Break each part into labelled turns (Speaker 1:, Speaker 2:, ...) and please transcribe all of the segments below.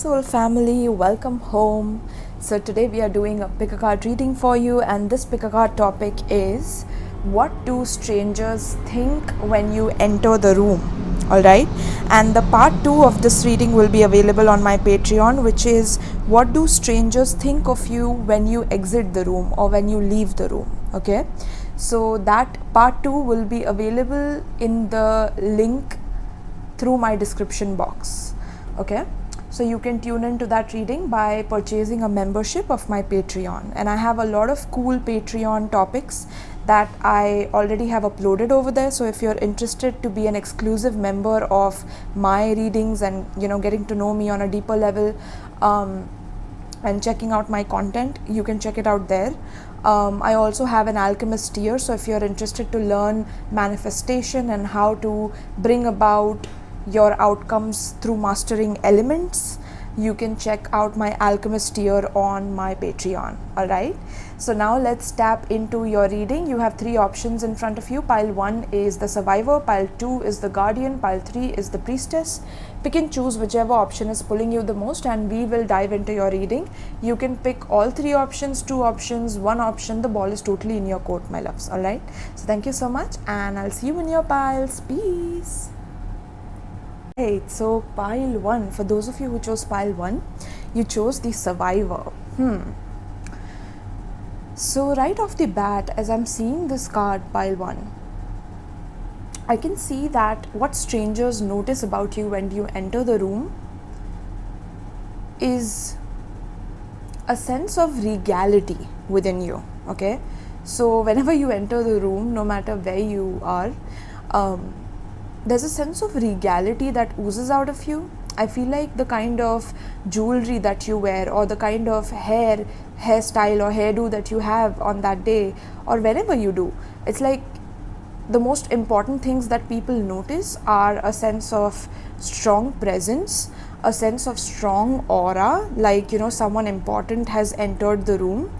Speaker 1: Soul family, welcome home. So today we are doing a pick a card reading for you, and this pick a card topic is what do strangers think when you enter the room. Alright, and the part 2 of this reading will be available on my Patreon, which is what do strangers think of you when you exit the room or when you leave the room. Okay, so that part 2 will be available in the link through my description box. Okay, so you can tune into that reading by purchasing a membership of my Patreon, and I have a lot of cool Patreon topics that I already have uploaded over there. So if you're interested to be an exclusive member of my readings and getting to know me on a deeper level and checking out my content, you can check it out there. I also have an alchemist tier, so if you're interested to learn manifestation and how to bring about your outcomes through mastering elements, you can check out my alchemist tier on my Patreon. Alright, so now let's tap into your reading. You have 3 options in front of you. Pile 1 is the survivor, pile 2 is the guardian, pile 3 is the priestess. Pick and choose whichever option is pulling you the most, and we will dive into your reading. You can pick all 3 options, 2 options, 1 option. The ball is totally in your court, my loves. Alright, so thank you so much, and I'll see you in your piles. Peace. Hey, so pile 1, for those of you who chose pile 1, you chose the survivor. So right off the bat, as I'm seeing this card, pile 1, I can see that what strangers notice about you when you enter the room is a sense of regality within you. Okay, so whenever you enter the room, no matter where you are, there's a sense of regality that oozes out of you. I feel like the kind of jewelry that you wear, or the kind of hairstyle or hairdo that you have on that day, or wherever you do, it's like the most important things that people notice are a sense of strong presence, a sense of strong aura, like someone important has entered the room.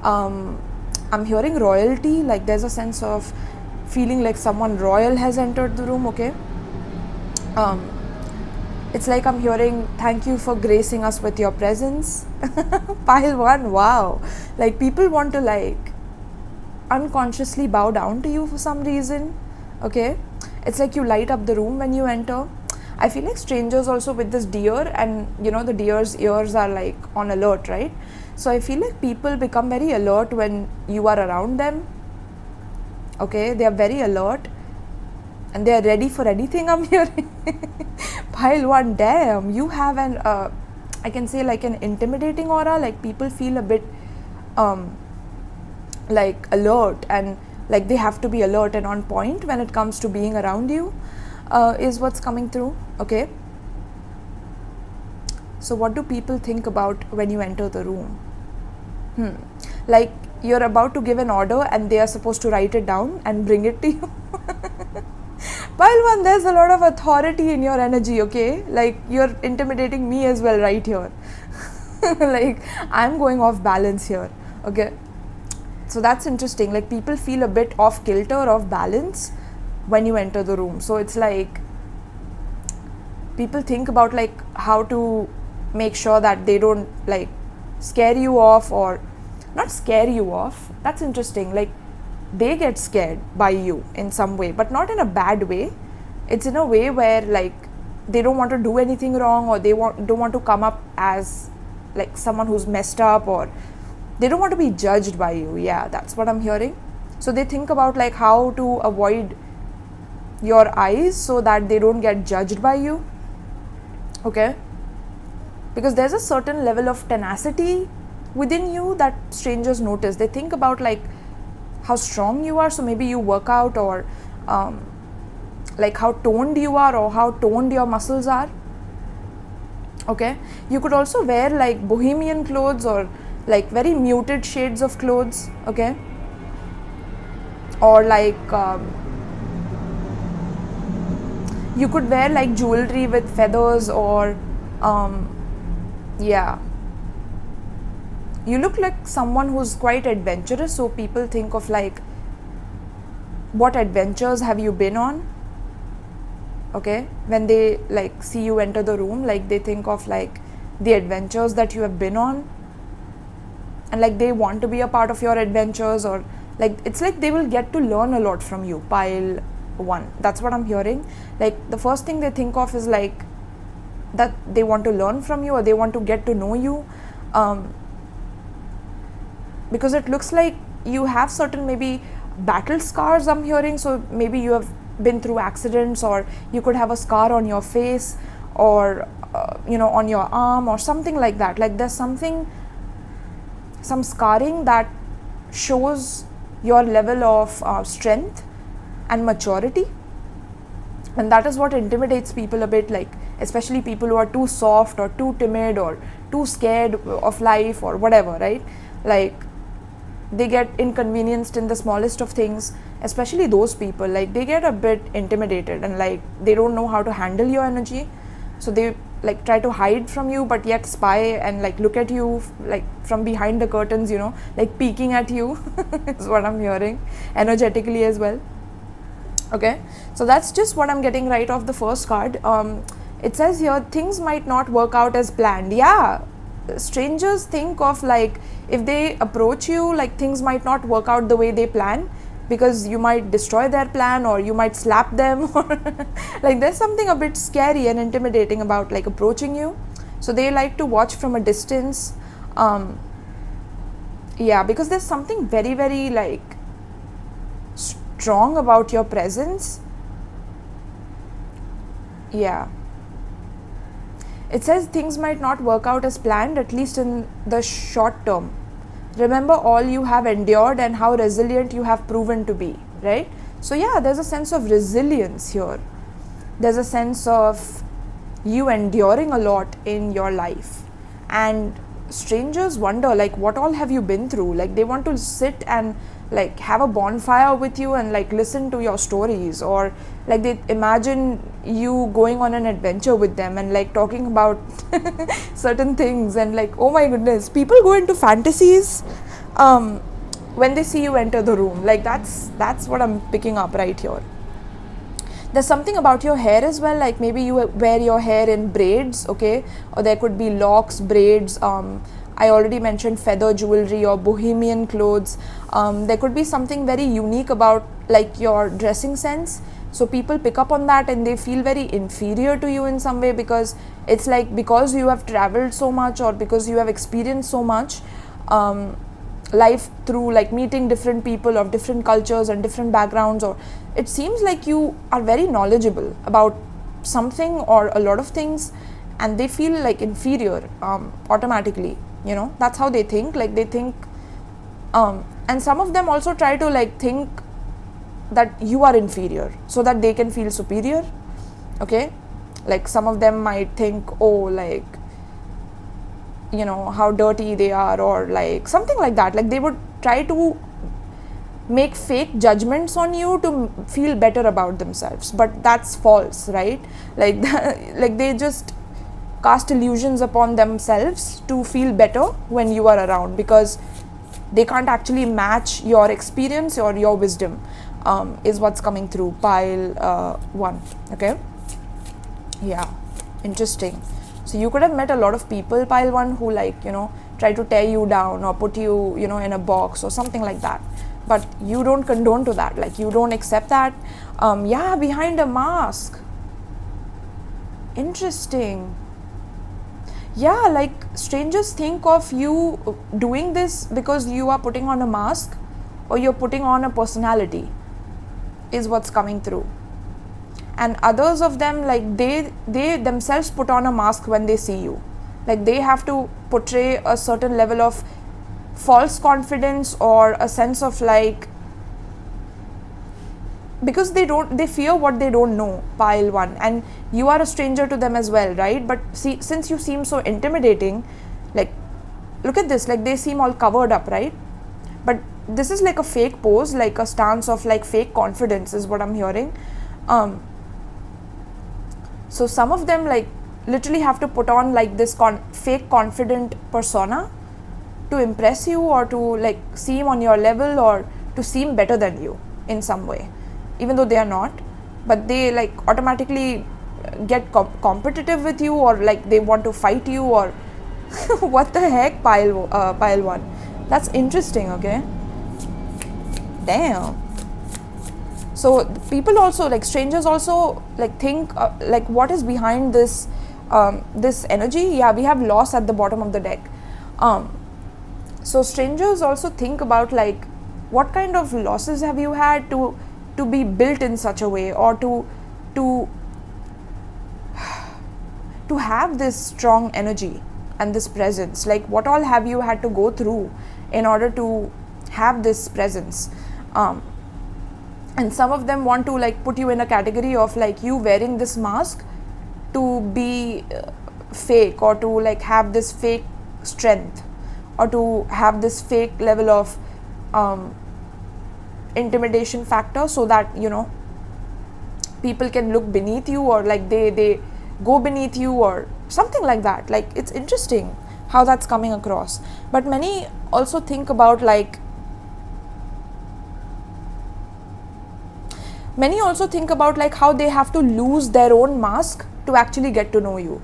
Speaker 1: I'm hearing royalty, like there's a sense of feeling like someone royal has entered the room. Okay, it's like I'm hearing thank you for gracing us with your presence. Pile 1, wow, like people want to like unconsciously bow down to you for some reason. Okay, it's like you light up the room when you enter. I feel like strangers also with this deer, and the deer's ears are like on alert, right? So I feel like people become very alert when you are around them. Okay, they are very alert and they are ready for anything, I'm hearing. Pile 1, damn, you have an I can say like an intimidating aura, like people feel a bit like alert, and like they have to be alert and on point when it comes to being around you, is what's coming through. Okay, so what do people think about when you enter the room? Like you're about to give an order and they are supposed to write it down and bring it to you. Pile 1, there's a lot of authority in your energy. Okay, like you're intimidating me as well right here. Like I'm going off balance here. Okay, so that's interesting. Like people feel a bit off kilter, off balance when you enter the room. So it's like people think about like how to make sure that they don't like scare you off, or not scare you off. That's interesting. Like they get scared by you in some way, but not in a bad way. It's in a way where like they don't want to do anything wrong, or they don't want to come up as like someone who's messed up, or they don't want to be judged by you. Yeah, that's what I'm hearing. So they think about like how to avoid your eyes so that they don't get judged by you. Okay, because there's a certain level of tenacity within you that strangers notice. They think about like how strong you are, so maybe you work out, or like how toned you are, or how toned your muscles are. Okay, you could also wear like bohemian clothes, or like very muted shades of clothes. Okay, or like you could wear like jewelry with feathers, or yeah, you look like someone who's quite adventurous, so people think of like what adventures have you been on. Okay, when they like see you enter the room, like they think of like the adventures that you have been on, and like they want to be a part of your adventures, or like it's like they will get to learn a lot from you. Pile 1, that's what I'm hearing. Like the first thing they think of is like that they want to learn from you, or they want to get to know you, because it looks like you have certain maybe battle scars, I'm hearing. So maybe you have been through accidents, or you could have a scar on your face, or on your arm, or something like that. Like there's some scarring that shows your level of strength and maturity, and that is what intimidates people a bit, like especially people who are too soft or too timid or too scared of life or whatever, right? Like they get inconvenienced in the smallest of things, especially those people. Like they get a bit intimidated, and like they don't know how to handle your energy, so they like try to hide from you, but yet spy and like look at you like from behind the curtains, like peeking at you is what I'm hearing, energetically as well. Okay, so that's just what I'm getting right off the first card. It says here things might not work out as planned. Yeah, strangers think of like if they approach you, like things might not work out the way they plan, because you might destroy their plan, or you might slap them, or like there's something a bit scary and intimidating about like approaching you. So they like to watch from a distance. Yeah, because there's something very, very like strong about your presence. Yeah. It says things might not work out as planned, at least in the short term. Remember all you have endured and how resilient you have proven to be, right? So yeah, there's a sense of resilience here. There's a sense of you enduring a lot in your life. And strangers wonder like what all have you been through? Like they want to sit and like have a bonfire with you and like listen to your stories, or like they imagine you going on an adventure with them and like talking about certain things, and like, oh my goodness, people go into fantasies when they see you enter the room. Like that's what I'm picking up right here. There's something about your hair as well, like maybe you wear your hair in braids, okay, or there could be locks, braids. I already mentioned feather jewelry or bohemian clothes. There could be something very unique about like your dressing sense. So people pick up on that and they feel very inferior to you in some way, because it's like because you have traveled so much, or because you have experienced so much life through like meeting different people of different cultures and different backgrounds, or it seems like you are very knowledgeable about something or a lot of things, and they feel like inferior automatically. That's how they think. Like they think and some of them also try to like think that you are inferior so that they can feel superior. Okay, like some of them might think, oh, like how dirty they are, or like something like that. Like they would try to make fake judgments on you to feel better about themselves, but that's false, right? Like like they just cast illusions upon themselves to feel better when you are around, because they can't actually match your experience or your wisdom, is what's coming through. Pile 1. Okay, yeah, interesting. So you could have met a lot of people, pile 1, who like try to tear you down or put you in a box or something like that, but you don't condone to that. Like you don't accept that. Yeah, behind a mask. Interesting. Yeah, like strangers think of you doing this because you are putting on a mask, or you're putting on a personality, is what's coming through. And others of them, like they themselves put on a mask when they see you. Like they have to portray a certain level of false confidence or a sense of like, because they fear what they don't know, pile 1, and you are a stranger to them as well, right? But see, since you seem so intimidating, like look at this, like they seem all covered up, right? But this is like a fake pose, like a stance of like fake confidence is what I'm hearing. So some of them like literally have to put on like this fake confident persona to impress you, or to like seem on your level, or to seem better than you in some way, even though they are not. But they like automatically get competitive with you, or like they want to fight you, or What the heck, pile one? That's interesting, okay? Damn. So people also, like strangers also, like think like what is behind this this energy. Yeah, we have loss at the bottom of the deck. So strangers also think about like what kind of losses have you had to be built in such a way, or to have this strong energy and this presence. Like what all have you had to go through in order to have this presence. And some of them want to like put you in a category of like you wearing this mask to be fake, or to like have this fake strength, or to have this fake level of intimidation factor, so that people can look beneath you, or like they go beneath you, or something like that. Like it's interesting how that's coming across. But many also think about like how they have to lose their own mask to actually get to know you,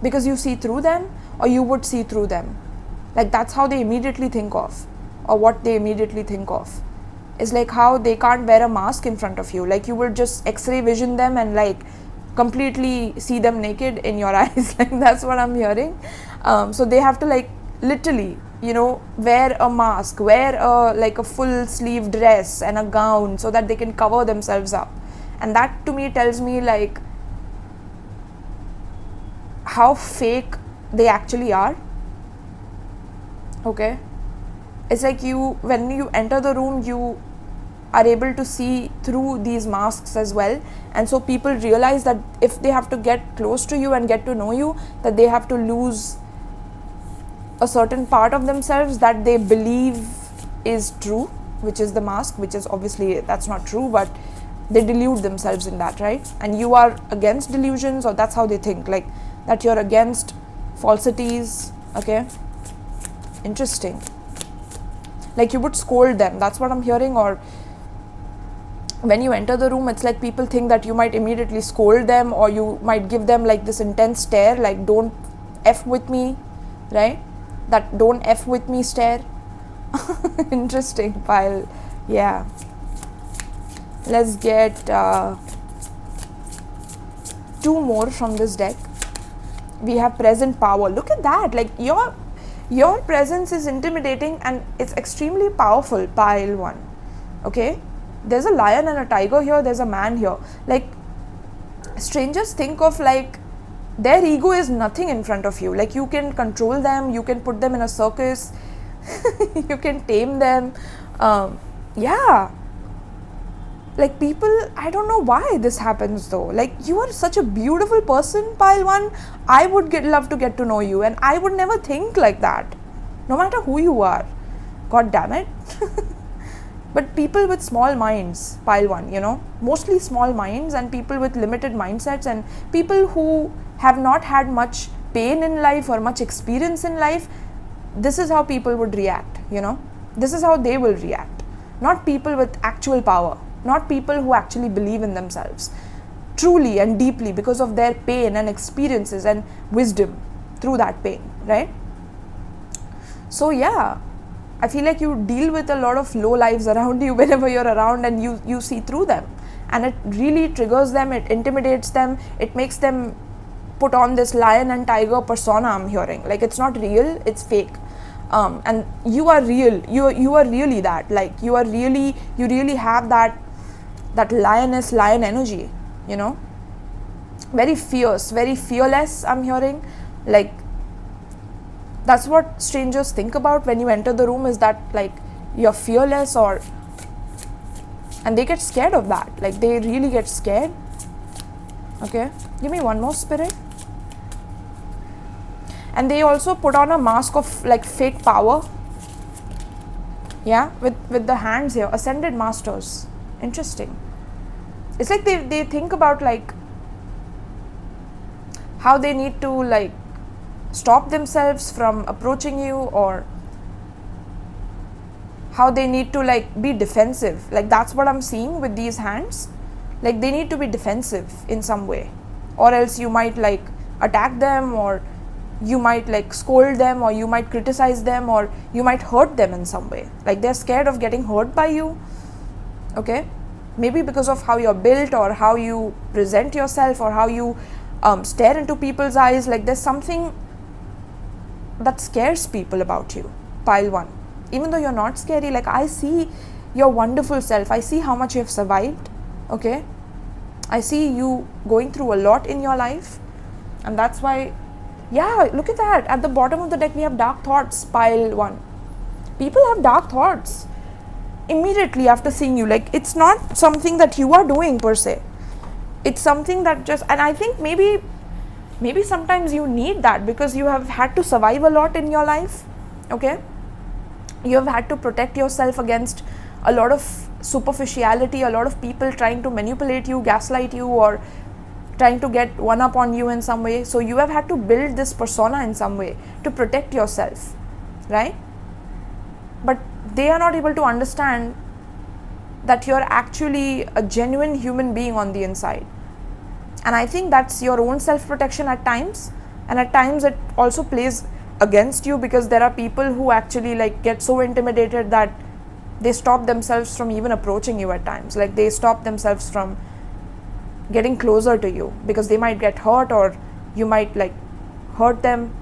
Speaker 1: because you see through them, or you would see through them. Like that's how they immediately think of, or what they immediately think of is like how they can't wear a mask in front of you. Like you will just x-ray vision them and like completely see them naked in your eyes. Like that's what I'm hearing. So they have to like literally wear a mask, wear a full sleeve dress and a gown, so that they can cover themselves up. And that to me tells me like how fake they actually are. Okay, it's like when you enter the room, you are able to see through these masks as well. And so people realize that if they have to get close to you and get to know you, that they have to lose a certain part of themselves that they believe is true, which is the mask, which is obviously that's not true, but they delude themselves in that, right? And you are against delusions, or that's how they think, like that you're against falsities. Okay, interesting. Like you would scold them, that's what I'm hearing. Or when you enter the room, it's like people think that you might immediately scold them, or you might give them like this intense stare, like don't F with me, right? That don't F with me stare. Interesting, pile. Yeah. Let's get 2 more from this deck. We have present power. Look at that. Like your presence is intimidating and it's extremely powerful, pile 1. Okay, there's a lion and a tiger here, there's a man here. Like strangers think of like their ego is nothing in front of you. Like you can control them, you can put them in a circus, you can tame them. Yeah, like people, I don't know why this happens though. Like you are such a beautiful person, pile 1. I would love to get to know you, and I would never think like that, no matter who you are. God damn it. But people with small minds, pile 1, mostly small minds, and people with limited mindsets, and people who have not had much pain in life or much experience in life, this is how people would react, this is how they will react. Not people with actual power, not people who actually believe in themselves truly and deeply because of their pain and experiences and wisdom through that pain, right? So yeah, I feel like you deal with a lot of low lives around you whenever you're around, and you see through them, and it really triggers them, it intimidates them, it makes them put on this lion and tiger persona. I'm hearing like it's not real, it's fake. And you are real, you are really that. Like you really have that lion energy, very fierce, very fearless. I'm hearing like that's what strangers think about when you enter the room, is that like you're fearless, and they get scared of that. Like they really get scared. Okay, give me one more, spirit. And they also put on a mask of like fake power. Yeah, with the hands here, ascended masters. Interesting. It's like they think about like how they need to like stop themselves from approaching you, or how they need to like be defensive. Like that's what I'm seeing with these hands. Like they need to be defensive in some way, or else you might like attack them, or you might like scold them, or you might criticize them, or you might hurt them in some way. Like they're scared of getting hurt by you. Okay, maybe because of how you're built, or how you present yourself, or how you stare into people's eyes. Like there's something that scares people about you, pile 1. Even though you're not scary, like I see your wonderful self, I see how much you have survived. Okay, I see you going through a lot in your life, and that's why, yeah, look at that. At the bottom of the deck we have dark thoughts, pile 1. People have dark thoughts immediately after seeing you. Like it's not something that you are doing per se, it's something that just, and I think maybe sometimes you need that because you have had to survive a lot in your life. Okay, you have had to protect yourself against a lot of superficiality, a lot of people trying to manipulate you, gaslight you, or trying to get one up on you in some way. So you have had to build this persona in some way to protect yourself, right? But they are not able to understand that you're actually a genuine human being on the inside. And I think that's your own self-protection at times, and at times it also plays against you, because there are people who actually like get so intimidated that they stop themselves from even approaching you at times. Like they stop themselves from getting closer to you because they might get hurt, or you might like hurt them,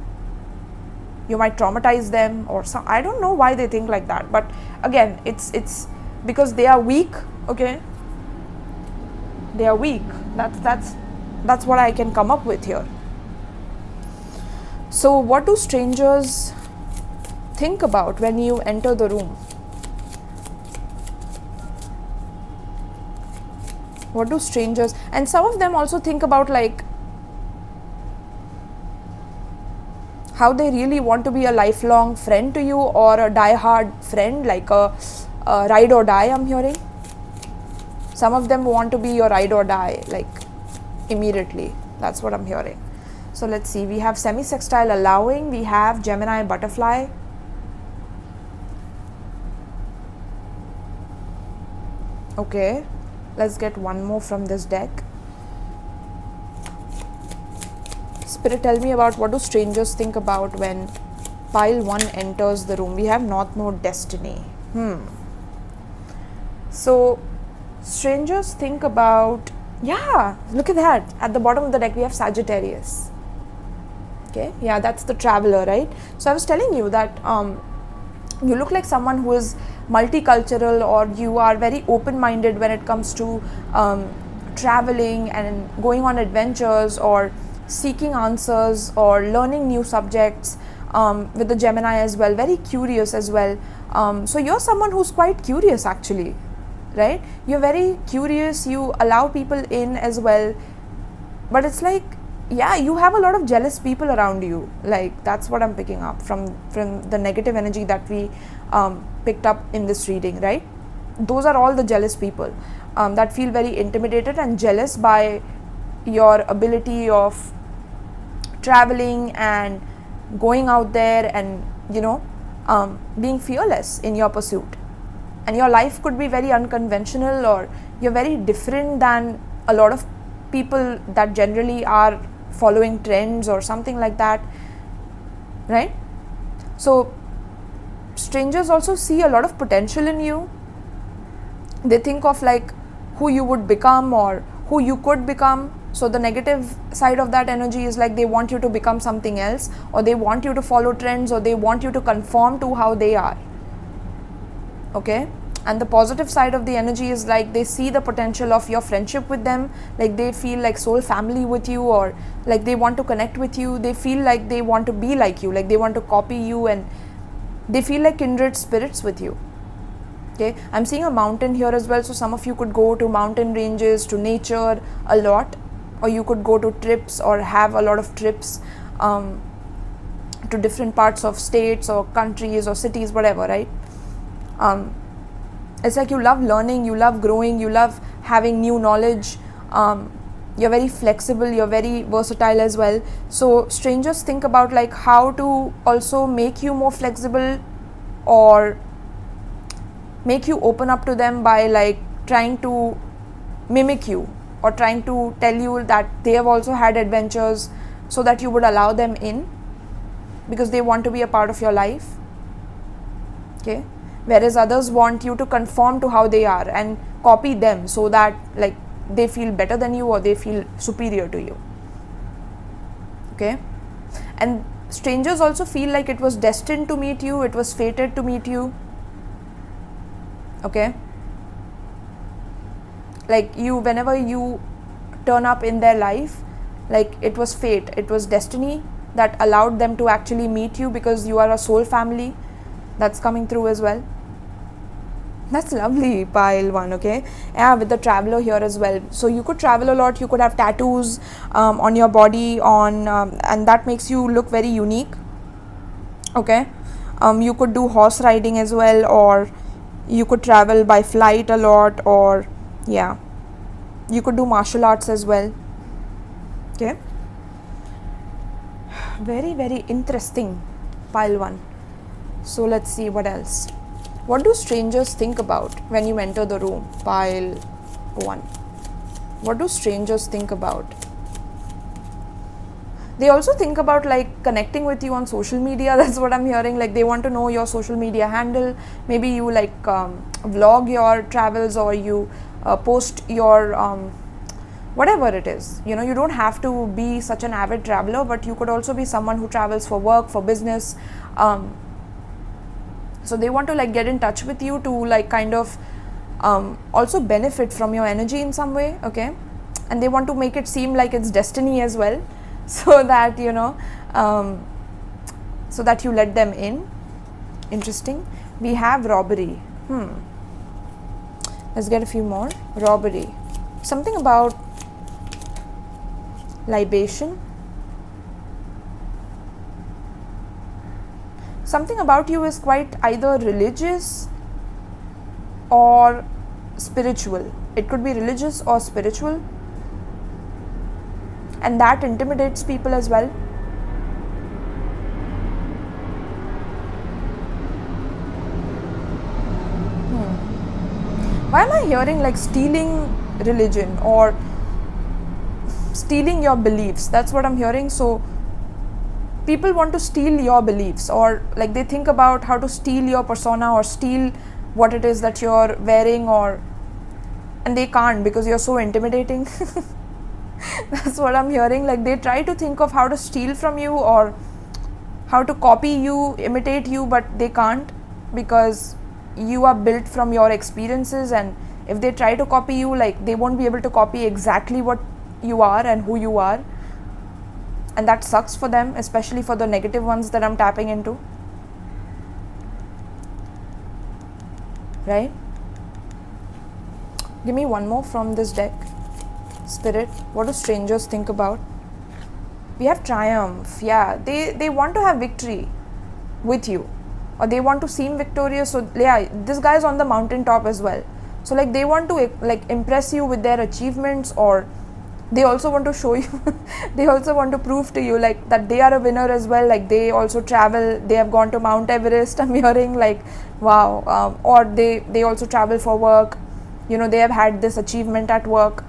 Speaker 1: you might traumatize them, or some, I don't know why they think like that. But again, it's because they are weak. Okay, they are weak. That's what I can come up with here. So what do strangers think about when you enter the room? What do strangers, and some of them also think about like how they really want to be a lifelong friend to you, or a die-hard friend, like a ride or die. I'm hearing some of them want to be your ride or die, like immediately. That's what I'm hearing. So let's see, we have semi-sextile allowing, we have Gemini butterfly, okay, let's get one more from this deck. Spirit, tell me about what do strangers think about when pile 1 enters the room. We have North Node destiny. So strangers think about, yeah, look at that. At the bottom of the deck we have Sagittarius. Okay, yeah, that's the traveler, right? So I was telling you that you look like someone who is multicultural, or you are very open-minded when it comes to traveling and going on adventures, or seeking answers, or learning new subjects. With the Gemini as well, very curious as well. So you're someone who's quite curious actually, right? You're very curious, you allow people in as well, but it's like, yeah, you have a lot of jealous people around you. Like that's what I'm picking up from the negative energy that we picked up in this reading, right? Those are all the jealous people that feel very intimidated and jealous by your ability of traveling and going out there, and being fearless in your pursuit. And your life could be very unconventional, or you're very different than a lot of people that generally are following trends or something like that, right? So strangers also see a lot of potential in you. They think of like who you would become, or who you could become. So the negative side of that energy is like they want you to become something else, or they want you to follow trends, or they want you to conform to how they are. Okay, and the positive side of the energy is like they see the potential of your friendship with them, like they feel like soul family with you, or like they want to connect with you. They feel like they want to be like you, like they want to copy you, and they feel like kindred spirits with you. Okay, I'm seeing a mountain here as well, so some of you could go to mountain ranges, to nature a lot, or you could go to trips, or have a lot of trips to different parts of states or countries or cities, whatever, right? It's like you love learning, you love growing, you love having new knowledge. You're very flexible, you're very versatile as well. So strangers think about like how to also make you more flexible, or make you open up to them by like trying to mimic you, or trying to tell you that they have also had adventures, so that you would allow them in. because they want to be a part of your life. Okay, whereas others want you to conform to how they are and copy them so that like they feel better than you or they feel superior to you. Okay, and strangers also feel like it was destined to meet you, it was fated to meet you. Okay, like whenever you turn up in their life, like it was fate, it was destiny that allowed them to actually meet you, because you are a soul family. That's coming through as well. That's lovely, pile 1. Okay, yeah, with the traveler here as well. So you could travel a lot, you could have tattoos on your body, and that makes you look very unique. Okay, you could do horse riding as well, or you could travel by flight a lot, or yeah, you could do martial arts as well. Okay, very, very interesting, pile 1. So let's see what else. What do strangers think about when you enter the room? Pile 1. What do strangers think about? They also think about like connecting with you on social media. That's what I'm hearing. Like they want to know your social media handle. Maybe you like vlog your travels, or you post your whatever it is. You know, you don't have to be such an avid traveler, but you could also be someone who travels for work, for business. So they want to like get in touch with you to like kind of also benefit from your energy in some way. Okay, and they want to make it seem like it's destiny as well, so that you know, so that you let them in. Interesting. We have robbery. Let's get a few more. Robbery. Something about libation. Something about you is quite either religious or spiritual. It could be religious or spiritual, and that intimidates people as well. Why am I hearing like stealing religion or stealing your beliefs? That's what I'm hearing. So people want to steal your beliefs, or like they think about how to steal your persona or steal what it is that you're wearing, and they can't because you're so intimidating. That's what I'm hearing. Like they try to think of how to steal from you or how to copy you, imitate you, but they can't, because you are built from your experiences, and if they try to copy you, like they won't be able to copy exactly what you are and who you are. And that sucks for them, especially for the negative ones that I'm tapping into. Right? Give me one more from this deck. Spirit, what do strangers think about? We have triumph. Yeah, they want to have victory with you, or they want to seem victorious. So yeah, this guy is on the mountaintop as well. So like they want to like impress you with their achievements, or they also want to show you they also want to prove to you like that they are a winner as well. Like they also travel, they have gone to Mount Everest, I'm hearing, like wow. Or they also travel for work, you know, they have had this achievement at work.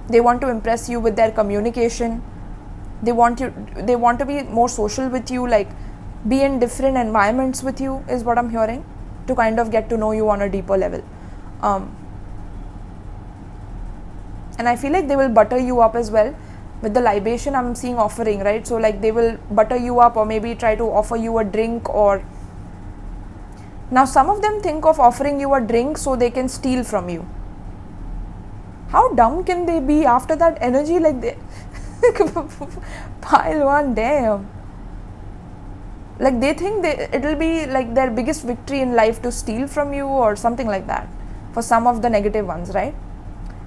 Speaker 1: They want to impress you with their communication. They want to be more social with you, like be in different environments with you, is what I'm hearing, to kind of get to know you on a deeper level. And I feel like they will butter you up as well. With the libation, I'm seeing offering, right? So like they will butter you up, or maybe try to offer you a drink. Or now some of them think of offering you a drink so they can steal from you. How dumb can they be after that energy? Like they pile 1, damn. Like they think it'll be like their biggest victory in life to steal from you, or something like that, for some of the negative ones, right?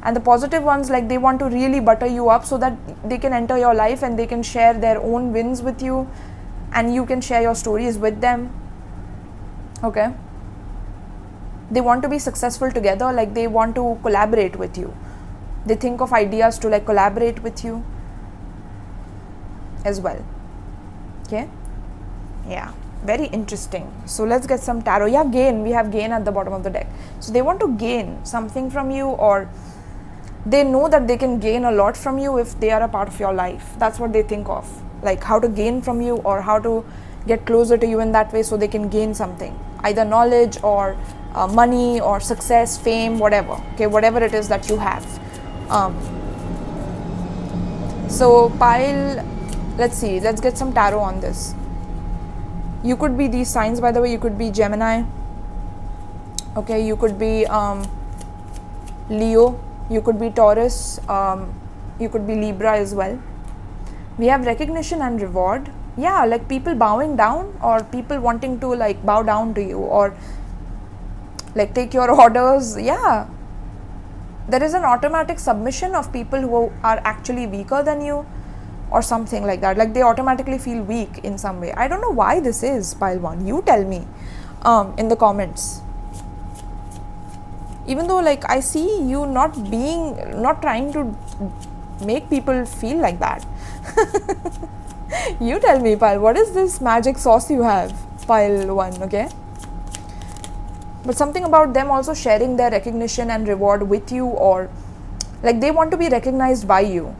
Speaker 1: And the positive ones, like they want to really butter you up so that they can enter your life and they can share their own wins with you, and you can share your stories with them. Okay, they want to be successful together. Like they want to collaborate with you. They think of ideas to like collaborate with you as well. Okay, yeah, very interesting. So let's get some tarot. Yeah, gain. We have gain at the bottom of the deck. So they want to gain something from you, or they know that they can gain a lot from you if they are a part of your life. That's what they think of. like how to gain from you or how to get closer to you in that way so they can gain something, either knowledge or money or success, fame, whatever, okay, whatever it is that you have. So pile, let's see, let's get some tarot on this. You could be these signs, by the way. You could be Gemini, okay, you could be Leo, you could be Taurus, you could be Libra as well. We have recognition and reward. Yeah, like people bowing down or people wanting to like bow down to you or like take your orders. Yeah, there is an automatic submission of people who are actually weaker than you or something like that. Like they automatically feel weak in some way. I don't know why this is, pile 1. You tell me in the comments. Even though like I see you not trying to make people feel like that. You tell me, pile, what is this magic sauce you have, pile 1, okay? But something about them also sharing their recognition and reward with you, or like they want to be recognized by you,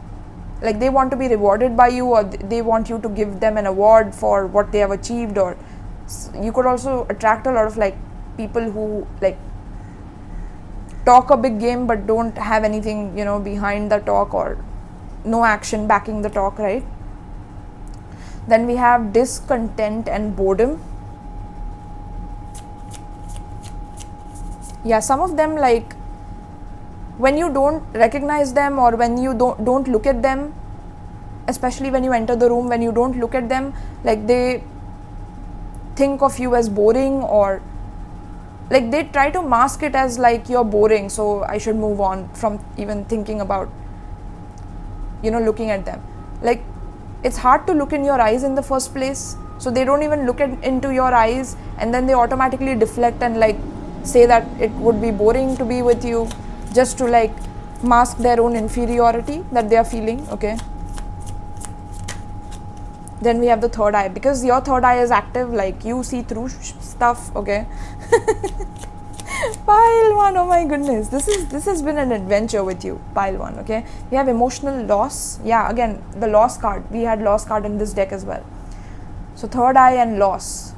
Speaker 1: like they want to be rewarded by you, or they want you to give them an award for what they have achieved. Or you could also attract a lot of like people who like talk a big game but don't have anything, you know, behind the talk, or no action backing the talk, right? Then we have discontent and boredom. Yeah, some of them, like when you don't recognize them or when you don't look at them, especially when you enter the room, when you don't look at them, like they think of you as boring, or like they try to mask it as like you're boring, so I should move on from even thinking about, you know, looking at them. Like it's hard to look in your eyes in the first place, so they don't even look into your eyes, and then they automatically deflect and like say that it would be boring to be with you, just to like mask their own inferiority that they are feeling, okay? Then we have the third eye, because your third eye is active, like you see through stuff, okay? Pile 1, oh my goodness, this has been an adventure with you, pile 1, okay? We have emotional loss. Yeah, again, the loss card, we had loss card in this deck as well. So third eye and loss.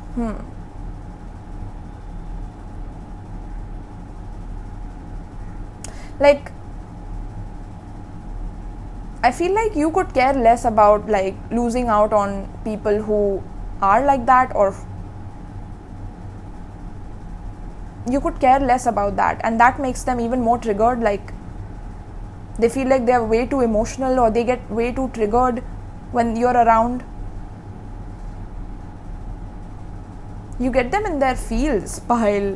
Speaker 1: Like I feel like you could care less about like losing out on people who are like that, or you could care less about that, and that makes them even more triggered. Like they feel like they're way too emotional, or they get way too triggered when you're around. You get them in their feels, pile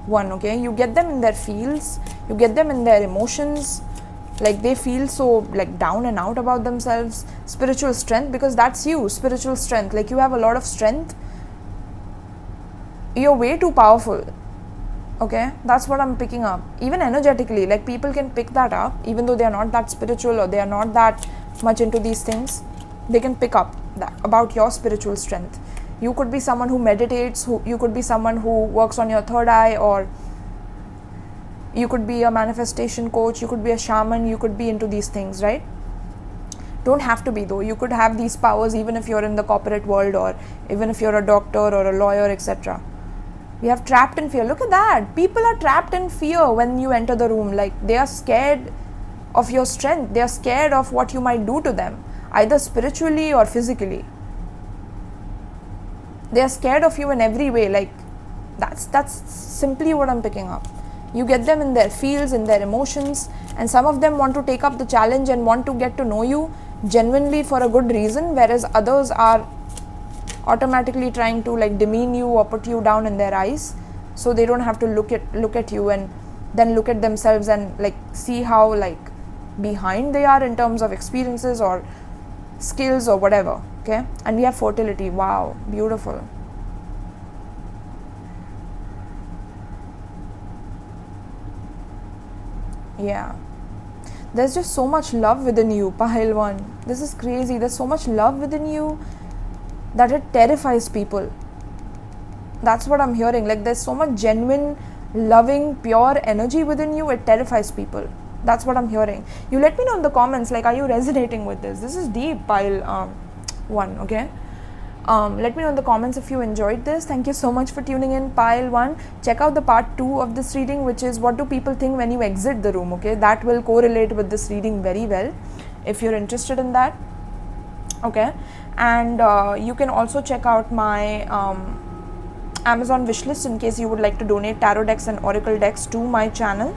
Speaker 1: 1, okay? You get them in their feels, you get them in their emotions, like they feel so like down and out about themselves. Spiritual strength, because that's you, spiritual strength, like you have a lot of strength, you're way too powerful, okay? That's what I'm picking up. Even energetically, like people can pick that up, even though they are not that spiritual or they are not that much into these things, they can pick up that about your spiritual strength. You could be someone who meditates, you could be someone who works on your third eye, or you could be a manifestation coach, you could be a shaman, you could be into these things, right? Don't have to be though. You could have these powers even if you're in the corporate world, or even if you're a doctor or a lawyer, etc. We have trapped in fear. Look at that. People are trapped in fear when you enter the room. Like they are scared of your strength. They are scared of what you might do to them, either spiritually or physically. They are scared of you in every way. Like that's simply what I'm picking up. You get them in their feels, in their emotions, and some of them want to take up the challenge and want to get to know you genuinely for a good reason, whereas others are automatically trying to like demean you or put you down in their eyes, so they don't have to look at you and then look at themselves and like see how like behind they are in terms of experiences or skills or whatever, okay? And we have fertility. Wow, beautiful. Yeah, there's just so much love within you, pile 1. This is crazy. There's so much love within you that it terrifies people. That's what I'm hearing. Like there's so much genuine, loving, pure energy within you, it terrifies people. That's what I'm hearing. You let me know in the comments, like, are you resonating with this? This is deep, pile 1. Okay, let me know in the comments if you enjoyed this. Thank you so much for tuning in. Pile 1, check out the part 2 of this reading, which is what do people think when you exit the room. Okay, that will correlate with this reading very well if you're interested in that. Okay, and you can also check out my Amazon wishlist in case you would like to donate tarot decks and oracle decks to my channel.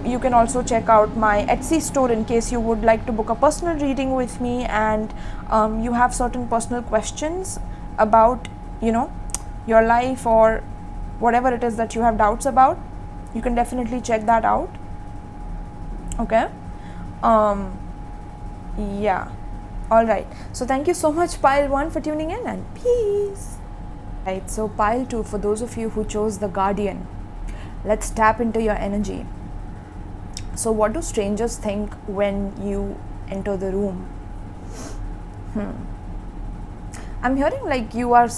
Speaker 1: You can also check out my Etsy store in case you would like to book a personal reading with me and you have certain personal questions about, you know, your life or whatever it is that you have doubts about. You can definitely check that out. Okay, yeah, all right, so thank you so much, pile 1, for tuning in, and peace. Right, so pile 2, for those of you who chose the Guardian, let's tap into your energy. So what do strangers think when you enter the room? I'm hearing like you are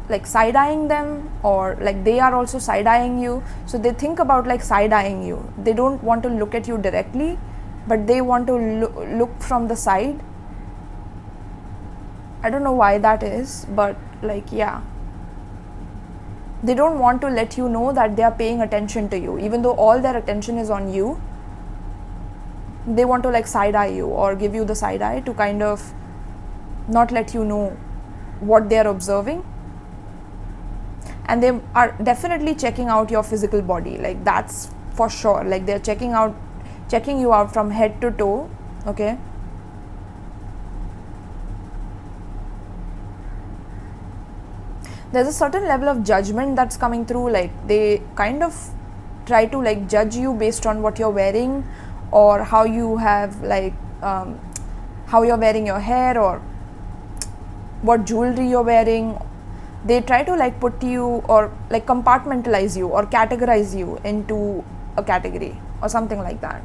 Speaker 1: like side-eyeing them, or like they are also side-eyeing you. So they think about like side-eyeing you. They don't want to look at you directly, but they want to look from the side. I don't know why that is, but like, yeah, they don't want to let you know that they are paying attention to you, even though all their attention is on you. They want to like side eye you or give you the side eye to kind of not let you know what they are observing. And they are definitely checking out your physical body, like that's for sure. Like they're checking you out from head to toe. Okay, there's a certain level of judgment that's coming through. Like they kind of try to like judge you based on what you're wearing, or how you have like how you're wearing your hair, or what jewelry you're wearing. They try to like put you or like compartmentalize you or categorize you into a category or something like that.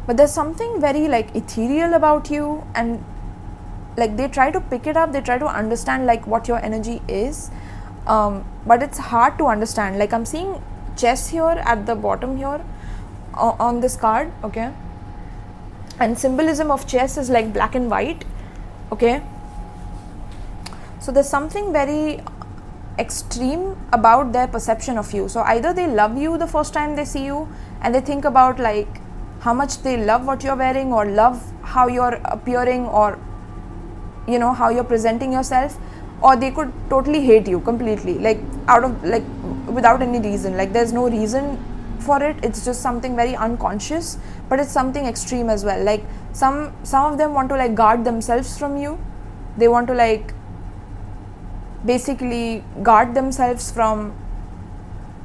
Speaker 1: But there's something very like ethereal about you, and like they try to pick it up, they try to understand like what your energy is, but it's hard to understand. Like I'm seeing chess here at the bottom here on this card. Okay, and symbolism of chess is like black and white. Okay, so there's something very extreme about their perception of you. So either they love you the first time they see you and they think about like how much they love what you're wearing, or love how you're appearing, or you know how you're presenting yourself, or they could totally hate you completely, like out of like without any reason. Like there's no reason for it, it's just something very unconscious, but it's something extreme as well. Like some of them want to like guard themselves from you. They want to like basically guard themselves from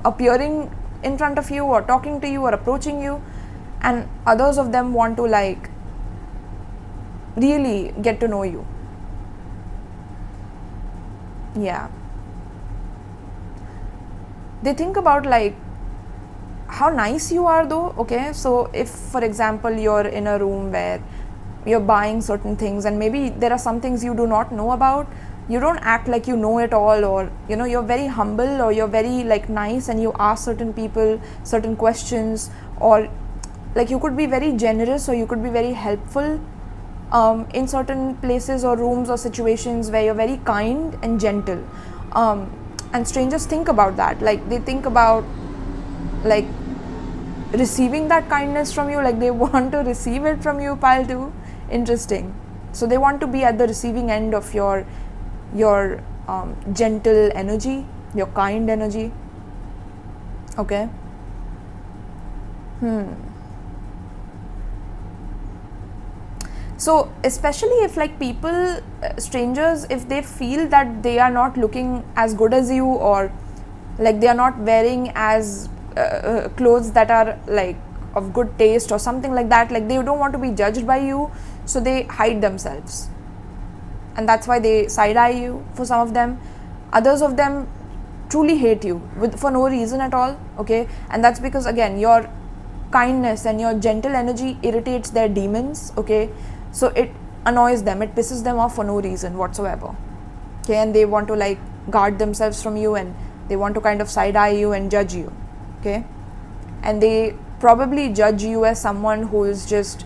Speaker 1: appearing in front of you or talking to you or approaching you, and others of them want to like really get to know you. Yeah, they think about like how nice you are though. Okay, so if for example you're in a room where you're buying certain things and maybe there are some things you do not know about, you don't act like you know it all, or you know you're very humble, or you're very like nice and you ask certain people certain questions, or like you could be very generous, or you could be very helpful in certain places or rooms or situations where you're very kind and gentle, and strangers think about that. Like they think about like receiving that kindness from you, like they want to receive it from you, pile 2. Interesting. So they want to be at the receiving end of your gentle energy, your kind energy. Okay. So especially if like people, strangers, if they feel that they are not looking as good as you, or like they are not wearing as clothes that are like of good taste or something like that, like they don't want to be judged by you, so they hide themselves, and that's why they side eye you. For some of them, others of them truly hate you for no reason at all. Okay, and that's because again your kindness and your gentle energy irritates their demons. Okay, so it annoys them, it pisses them off for no reason whatsoever. Okay, and they want to like guard themselves from you, and they want to kind of side eye you and judge you. Okay, and they probably judge you as someone who is just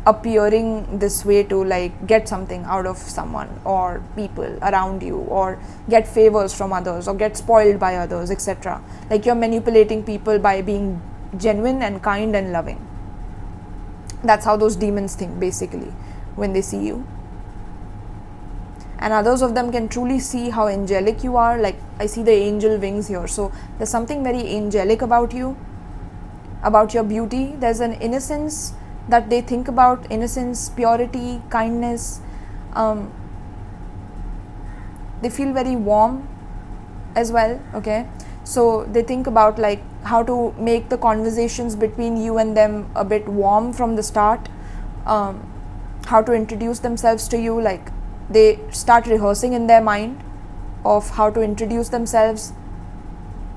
Speaker 1: appearing this way to like get something out of someone or people around you, or get favors from others, or get spoiled by others, etc. Like you're manipulating people by being genuine and kind and loving. That's how those demons think basically when they see you. And others of them can truly see how angelic you are. Like I see the angel wings here, so there's something very angelic about you, about your beauty. There's an innocence that they think about, innocence, purity, kindness. They feel very warm as well, okay? So they think about like how to make the conversations between you and them a bit warm from the start, how to introduce themselves to you. Like they start rehearsing in their mind of how to introduce themselves,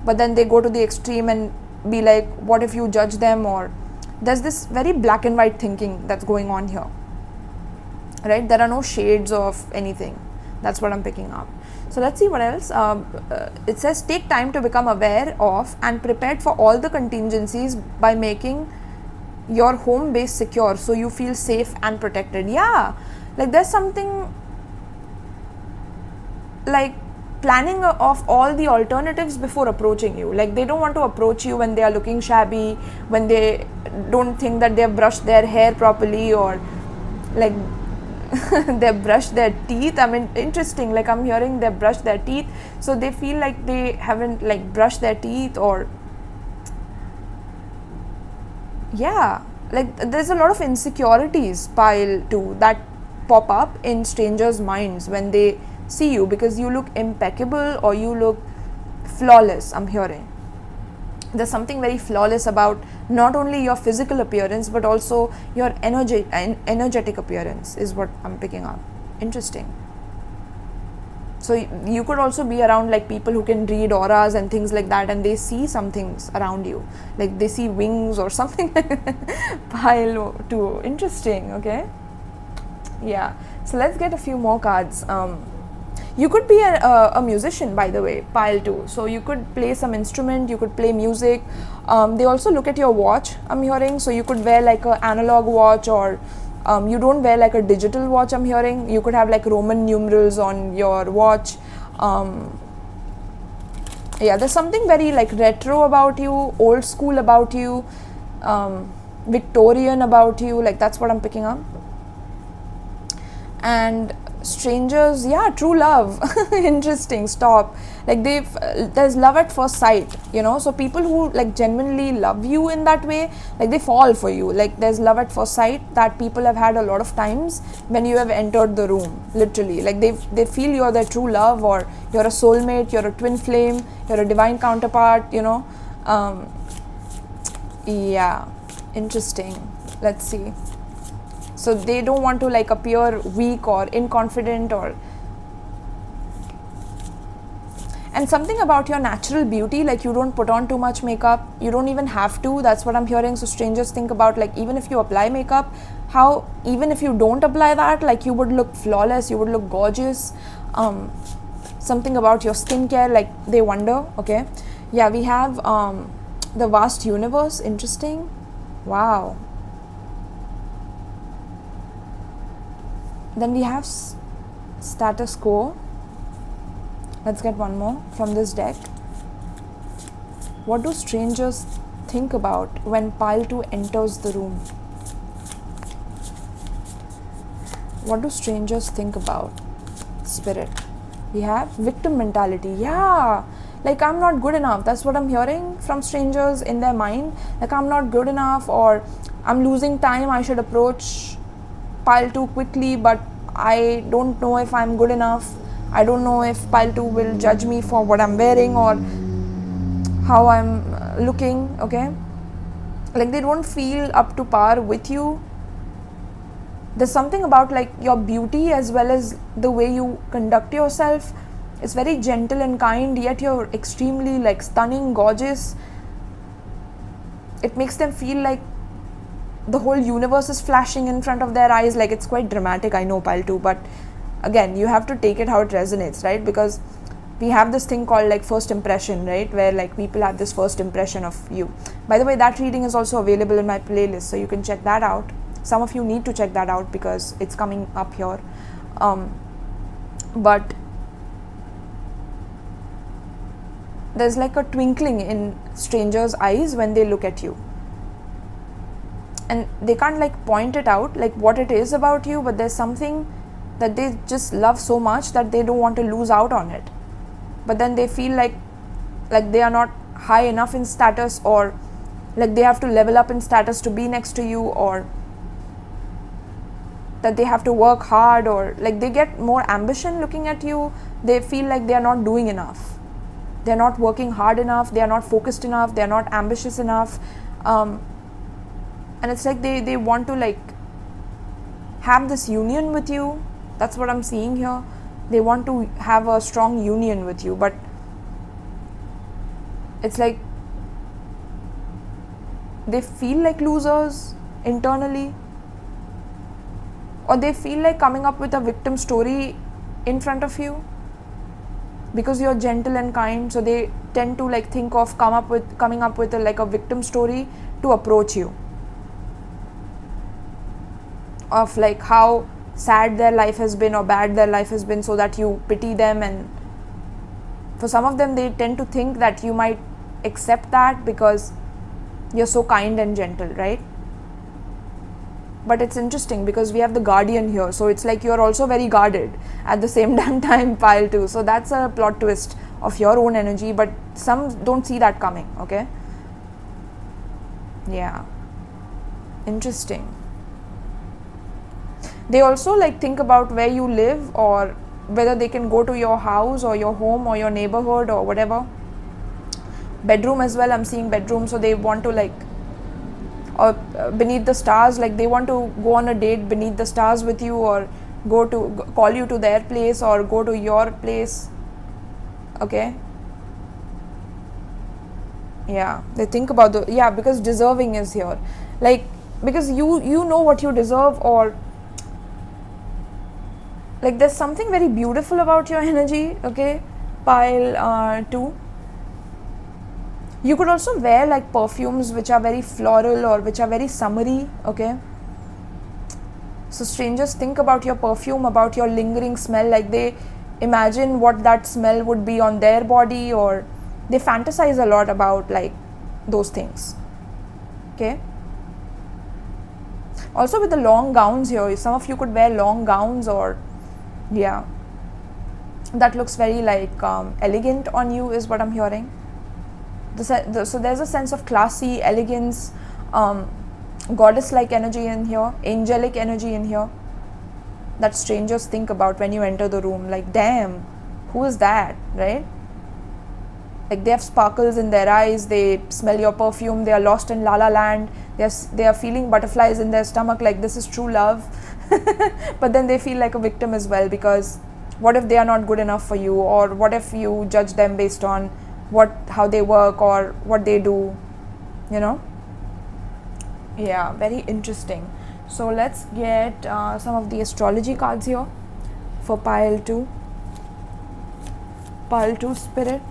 Speaker 1: but then they go to the extreme and be like, what if you judge them? Or there's this very black and white thinking that's going on here, right? There are no shades of anything. That's what I'm picking up. So let's see what else. It says take time to become aware of and prepared for all the contingencies by making your home base secure so you feel safe and protected. Yeah, like there's something like planning of all the alternatives before approaching you. Like they don't want to approach you when they are looking shabby, when they don't think that they've brushed their hair properly, or like they've brushed their teeth. I mean, interesting, like I'm hearing they've brushed their teeth, so they feel like they haven't like brushed their teeth. Or yeah, like there's a lot of insecurities pile too that pop up in strangers' minds when they see you, because you look impeccable or you look flawless. I'm hearing there's something very flawless about not only your physical appearance but also your energetic appearance is what I'm picking up. Interesting. So you could also be around like people who can read auras and things like that, and they see some things around you, like they see wings or something pile too. Interesting. Okay, yeah, so let's get a few more cards. You could be a musician, by the way, pile 2. So you could play some instrument, you could play music. They also look at your watch, I'm hearing. So you could wear like an analog watch, or you don't wear like a digital watch, I'm hearing. You could have like Roman numerals on your watch. Yeah, there's something very like retro about you, old school about you, Victorian about you. Like that's what I'm picking up. And strangers, yeah, true love. Interesting. Stop. Like there's love at first sight, you know. So people who like genuinely love you in that way, like they fall for you. Like there's love at first sight that people have had a lot of times when you have entered the room, literally. Like they feel you're their true love, or you're a soulmate, you're a twin flame, you're a divine counterpart, you know. Yeah, interesting. Let's see. So they don't want to like appear weak or inconfident, or and something about your natural beauty, like you don't put on too much makeup, you don't even have to. That's what I'm hearing. So strangers think about like even if you apply makeup, how even if you don't apply that, like you would look flawless, you would look gorgeous. Something about your skincare, like they wonder. Okay, yeah, we have the vast universe. Interesting. Wow. Then we have status quo. Let's get one more from this deck. What do strangers think about when pile 2 enters the room? What do strangers think about? Spirit. We have victim mentality. Yeah, like I'm not good enough. That's what I'm hearing from strangers in their mind. Like I'm not good enough, or I'm losing time. I should approach pile 2 quickly, but I don't know if I'm good enough. I don't know if pile 2 will judge me for what I'm wearing or how I'm looking. Okay, like they don't feel up to par with you. There's something about like your beauty as well as the way you conduct yourself. It's very gentle and kind, yet you're extremely like stunning, gorgeous. It makes them feel like the whole universe is flashing in front of their eyes. Like it's quite dramatic, I know, pile 2, but again, you have to take it how it resonates, right? Because we have this thing called like first impression, right? Where like people have this first impression of you. By the way, that reading is also available in my playlist, so you can check that out. Some of you need to check that out because it's coming up here. But there's like a twinkling in strangers' eyes when they look at you. And they can't like point it out, like what it is about you, but there's something that they just love so much that they don't want to lose out on it. But then they feel like they are not high enough in status, or like they have to level up in status to be next to you, or that they have to work hard, or like they get more ambition looking at you. They feel like they are not doing enough. They're not working hard enough. They are not focused enough. They are not ambitious enough. And it's like they want to like have this union with you. That's what I'm seeing here. They want to have a strong union with you, but it's like they feel like losers internally, or they feel like coming up with a victim story in front of you because you're gentle and kind. So they tend to like think of coming up with a victim story to approach you, of like how sad their life has been or bad their life has been, so that you pity them. And for some of them, they tend to think that you might accept that because you're so kind and gentle, right? But it's interesting because we have the guardian here, so it's like you're also very guarded at the same damn time, pile 2. So that's a plot twist of your own energy, but some don't see that coming. Okay, yeah, interesting. They also like think about where you live, or whether they can go to your house or your home or your neighborhood or whatever. Bedroom as well, I'm seeing bedroom. So they want to like, or beneath the stars, like they want to go on a date beneath the stars with you, or call you to their place or go to your place. Okay, yeah, they think about because deserving is here, like because you know what you deserve, or like there's something very beautiful about your energy. Okay, pile 2. You could also wear like perfumes which are very floral or which are very summery. Okay, so strangers think about your perfume, about your lingering smell, like they imagine what that smell would be on their body, or they fantasize a lot about like those things. Okay, also with the long gowns here, some of you could wear long gowns, or yeah, that looks very like elegant on you is what I'm hearing. So there's a sense of classy elegance, goddess-like energy in here, angelic energy in here, that strangers think about when you enter the room. Like, damn, who is that, right? Like they have sparkles in their eyes, they smell your perfume, they are lost in la la land, they are feeling butterflies in their stomach, like this is true love. But then they feel like a victim as well, because what if they are not good enough for you, or what if you judge them based on how they work or what they do, you know? Yeah, very interesting. So let's get some of the astrology cards here for pile 2. Pile 2 spirit.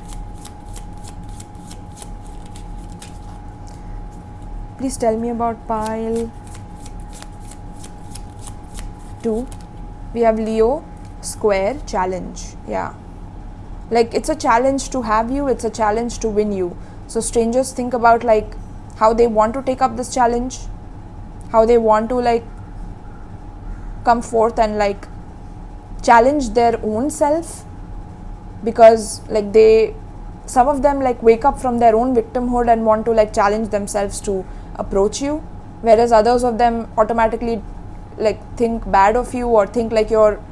Speaker 1: Please tell me about pile 2. We have Leo square challenge. Yeah, like it's a challenge to have you, it's a challenge to win you. So strangers think about like how they want to take up this challenge, how they want to like come forth and like challenge their own self, because like some of them like wake up from their own victimhood and want to like challenge themselves to approach you, whereas others of them automatically like think bad of you, or think like you're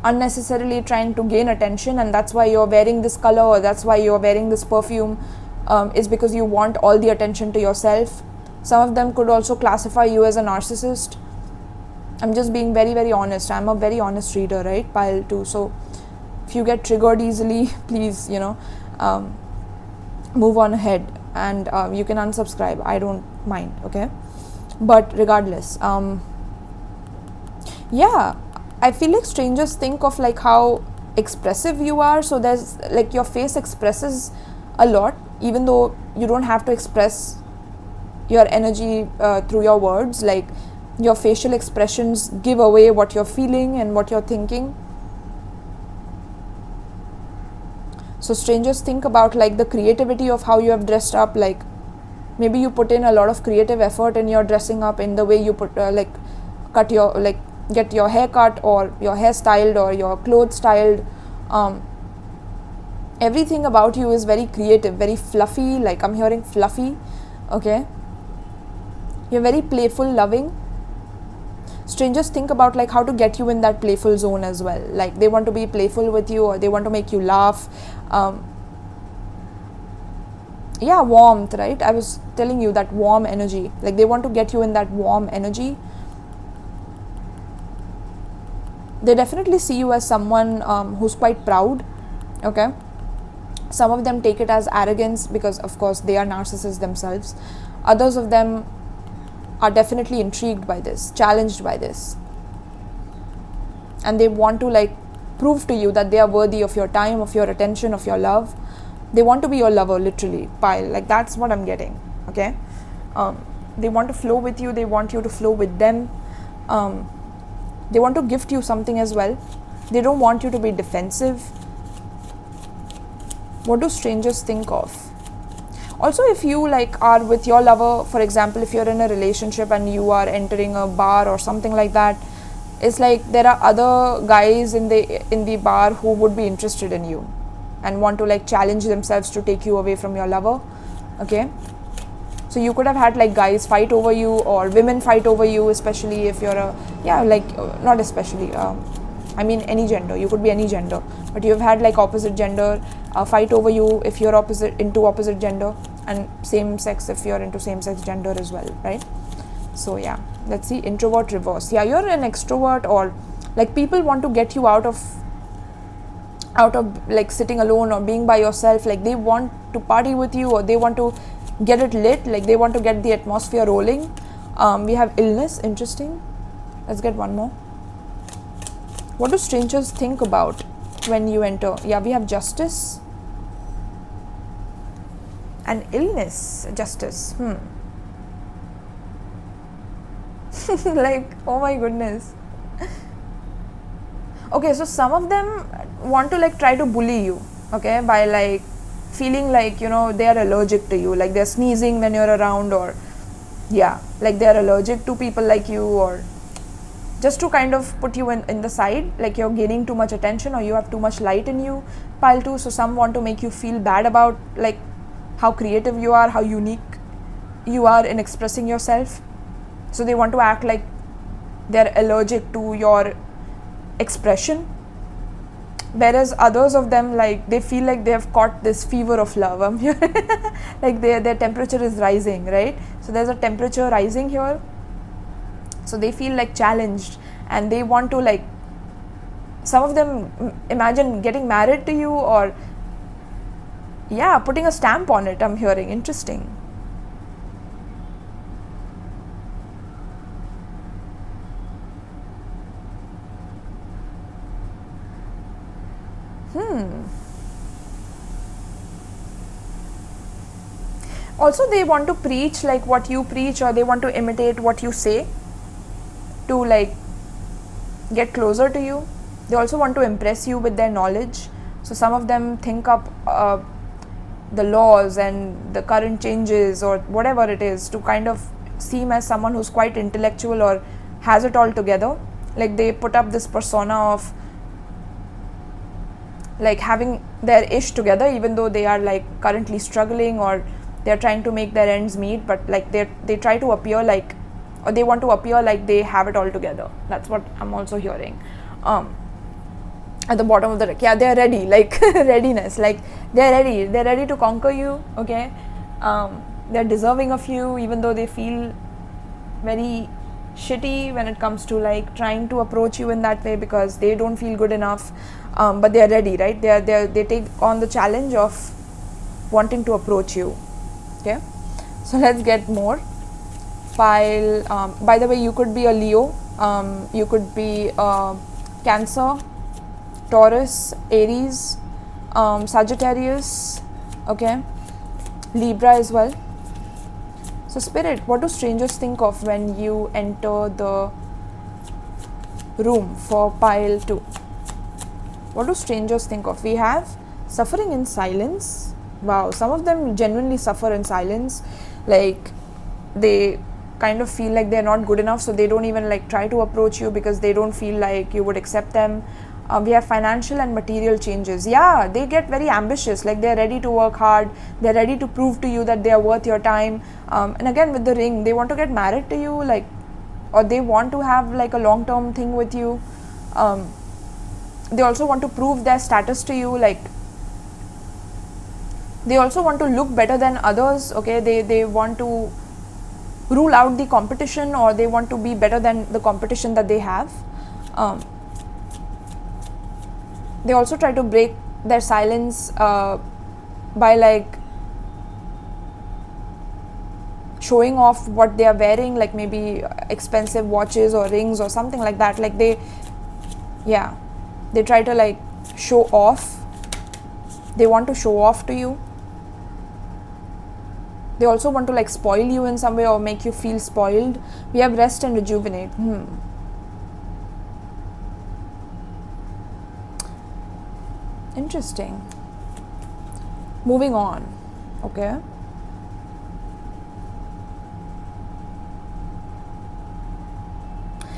Speaker 1: unnecessarily trying to gain attention, and that's why you're wearing this color, or that's why you're wearing this perfume, is because you want all the attention to yourself. Some of them could also classify you as a narcissist. I'm just being very, very honest. I'm a very honest reader, right? Pile 2. So if you get triggered easily, please, move on ahead, and you can unsubscribe. I don't mind, okay? But regardless, yeah, I feel like strangers think of like how expressive you are. So there's like your face expresses a lot, even though you don't have to express your energy through your words, like your facial expressions give away what you're feeling and what you're thinking. So strangers think about like the creativity of how you have dressed up, like maybe you put in a lot of creative effort in your dressing up, in the way you put cut your, like get your hair cut or your hair styled or your clothes styled. Everything about you is very creative, very fluffy, like I'm hearing fluffy, okay? You're very playful, loving. Strangers think about like how to get you in that playful zone as well, like they want to be playful with you, or they want to make you laugh. Yeah, warmth, right? I was telling you that warm energy, like they want to get you in that warm energy. They definitely see you as someone who's quite proud, okay? Some of them take it as arrogance because of course they are narcissists themselves. Others of them are definitely intrigued by this, challenged by this, and they want to like prove to you that they are worthy of your time, of your attention, of your love. They want to be your lover, literally, pile, like that's what I'm getting, okay? They want to flow with you, they want you to flow with them. They want to gift you something as well. They don't want you to be defensive. What do strangers think of? Also, if you like are with your lover, for example, if you're in a relationship and you are entering a bar or something like that, it's like there are other guys in the bar who would be interested in you and want to like challenge themselves to take you away from your lover, okay? So you could have had like guys fight over you, or women fight over you, especially if you're not especially, I mean any gender, you could be any gender, but you've had like opposite gender fight over you if you're into opposite gender, and same sex if you're into same sex gender as well, right? So yeah, let's see, introvert reverse. Yeah, you're an extrovert, or like people want to get you out of like sitting alone or being by yourself, like they want to party with you, or they want to get it lit, like they want to get the atmosphere rolling. We have illness, interesting. Let's get one more. What do strangers think about when you enter? Yeah, we have justice and illness. Justice, like, oh my goodness. Okay, so some of them want to like try to bully you, okay, by like feeling like, you know, they are allergic to you, like they're sneezing when you're around, or yeah, like they're allergic to people like you, or just to kind of put you in the side, like you're gaining too much attention or you have too much light in you, pile 2. So some want to make you feel bad about like how creative you are, how unique you are in expressing yourself. So they want to act like they're allergic to your expression, whereas others of them, like they feel like they have caught this fever of love. I'm here like their temperature is rising, right? So there's a temperature rising here, so they feel like challenged, and they want to like, some of them imagine getting married to you, or yeah, putting a stamp on it. I'm hearing, interesting. Also, they want to preach like what you preach, or they want to imitate what you say to like get closer to you. They also want to impress you with their knowledge. So some of them think up the laws and the current changes or whatever it is to kind of seem as someone who's quite intellectual or has it all together. Like they put up this persona of like having their ish together, even though they are like currently struggling, or they're trying to make their ends meet, but like they try to appear like, or they want to appear like they have it all together. That's what I'm also hearing. At the bottom of the deck, yeah, they're ready, like readiness, like they're ready to conquer you, okay? They're deserving of you, even though they feel very shitty when it comes to like trying to approach you in that way because they don't feel good enough, but they're ready, right? They take on the challenge of wanting to approach you, okay? So let's get more. Pile, by the way, you could be a Leo, you could be Cancer, Taurus, Aries, Sagittarius, okay, Libra as well. So Spirit, what do strangers think of when you enter the room for pile 2? What do strangers think of? We have suffering in silence. Wow, some of them genuinely suffer in silence. Like, they kind of feel like they're not good enough, so they don't even like try to approach you because they don't feel like you would accept them. We have financial and material changes. Yeah, they get very ambitious, like they're ready to work hard, they're ready to prove to you that they are worth your time. And again, with the ring, they want to get married to you, like, or they want to have like a long-term thing with you. They also want to prove their status to you, like they also want to look better than others. Okay, they want to rule out the competition, or they want to be better than the competition that they have. They also try to break their silence by like showing off what they are wearing, like maybe expensive watches or rings or something like that. Like they try to like show off. They want to show off to you. They also want to like spoil you in some way or make you feel spoiled. We have rest and rejuvenate. Interesting. Moving on. Okay.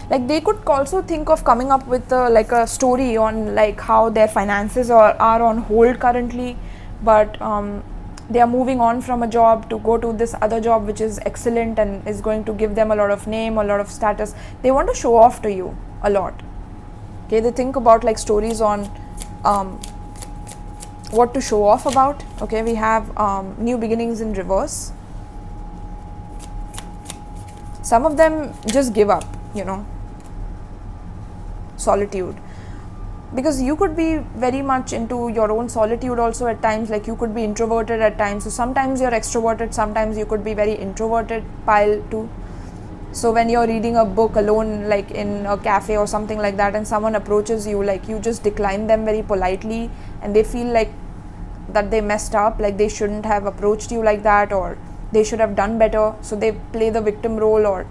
Speaker 1: Like they could also think of coming up with like a story on like how their finances are on hold currently, but they are moving on from a job to go to this other job which is excellent and is going to give them a lot of name, a lot of status. They want to show off to you a lot. Okay, they think about like stories on what to show off about. Okay, we have new beginnings in reverse. Some of them just give up, you know, solitude, because you could be very much into your own solitude also at times. Like you could be introverted at times, so sometimes you're extroverted, sometimes you could be very introverted, pile 2. So when you're reading a book alone, like in a cafe or something like that, and someone approaches you, like you just decline them very politely, and they feel like that they messed up, like they shouldn't have approached you like that, or they should have done better. So they play the victim role, or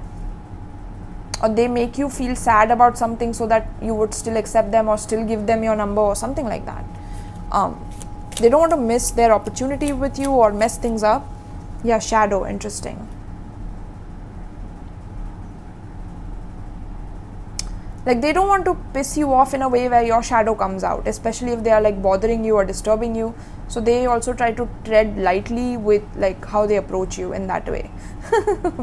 Speaker 1: they make you feel sad about something so that you would still accept them or still give them your number or something like that. They don't want to miss their opportunity with you or mess things up. Yeah, shadow, interesting. Like they don't want to piss you off in a way where your shadow comes out, especially if they are like bothering you or disturbing you. So they also try to tread lightly with like how they approach you in that way.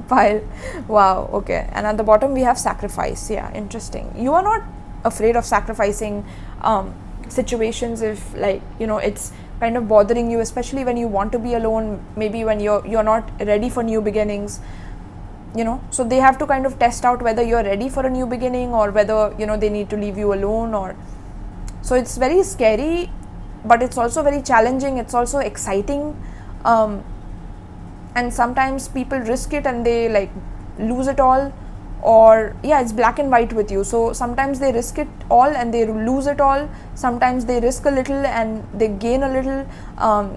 Speaker 1: Pile. Wow. Okay. And at the bottom we have sacrifice. Yeah, interesting. You are not afraid of sacrificing situations if, like, you know, it's kind of bothering you, especially when you want to be alone, maybe when you're not ready for new beginnings. You know, so they have to kind of test out whether you're ready for a new beginning or whether, you know, they need to leave you alone. Or so it's very scary, but it's also very challenging. It's also exciting, and sometimes people risk it and they like lose it all. Or yeah, it's black and white with you. So sometimes they risk it all and they lose it all. Sometimes they risk a little and they gain a little.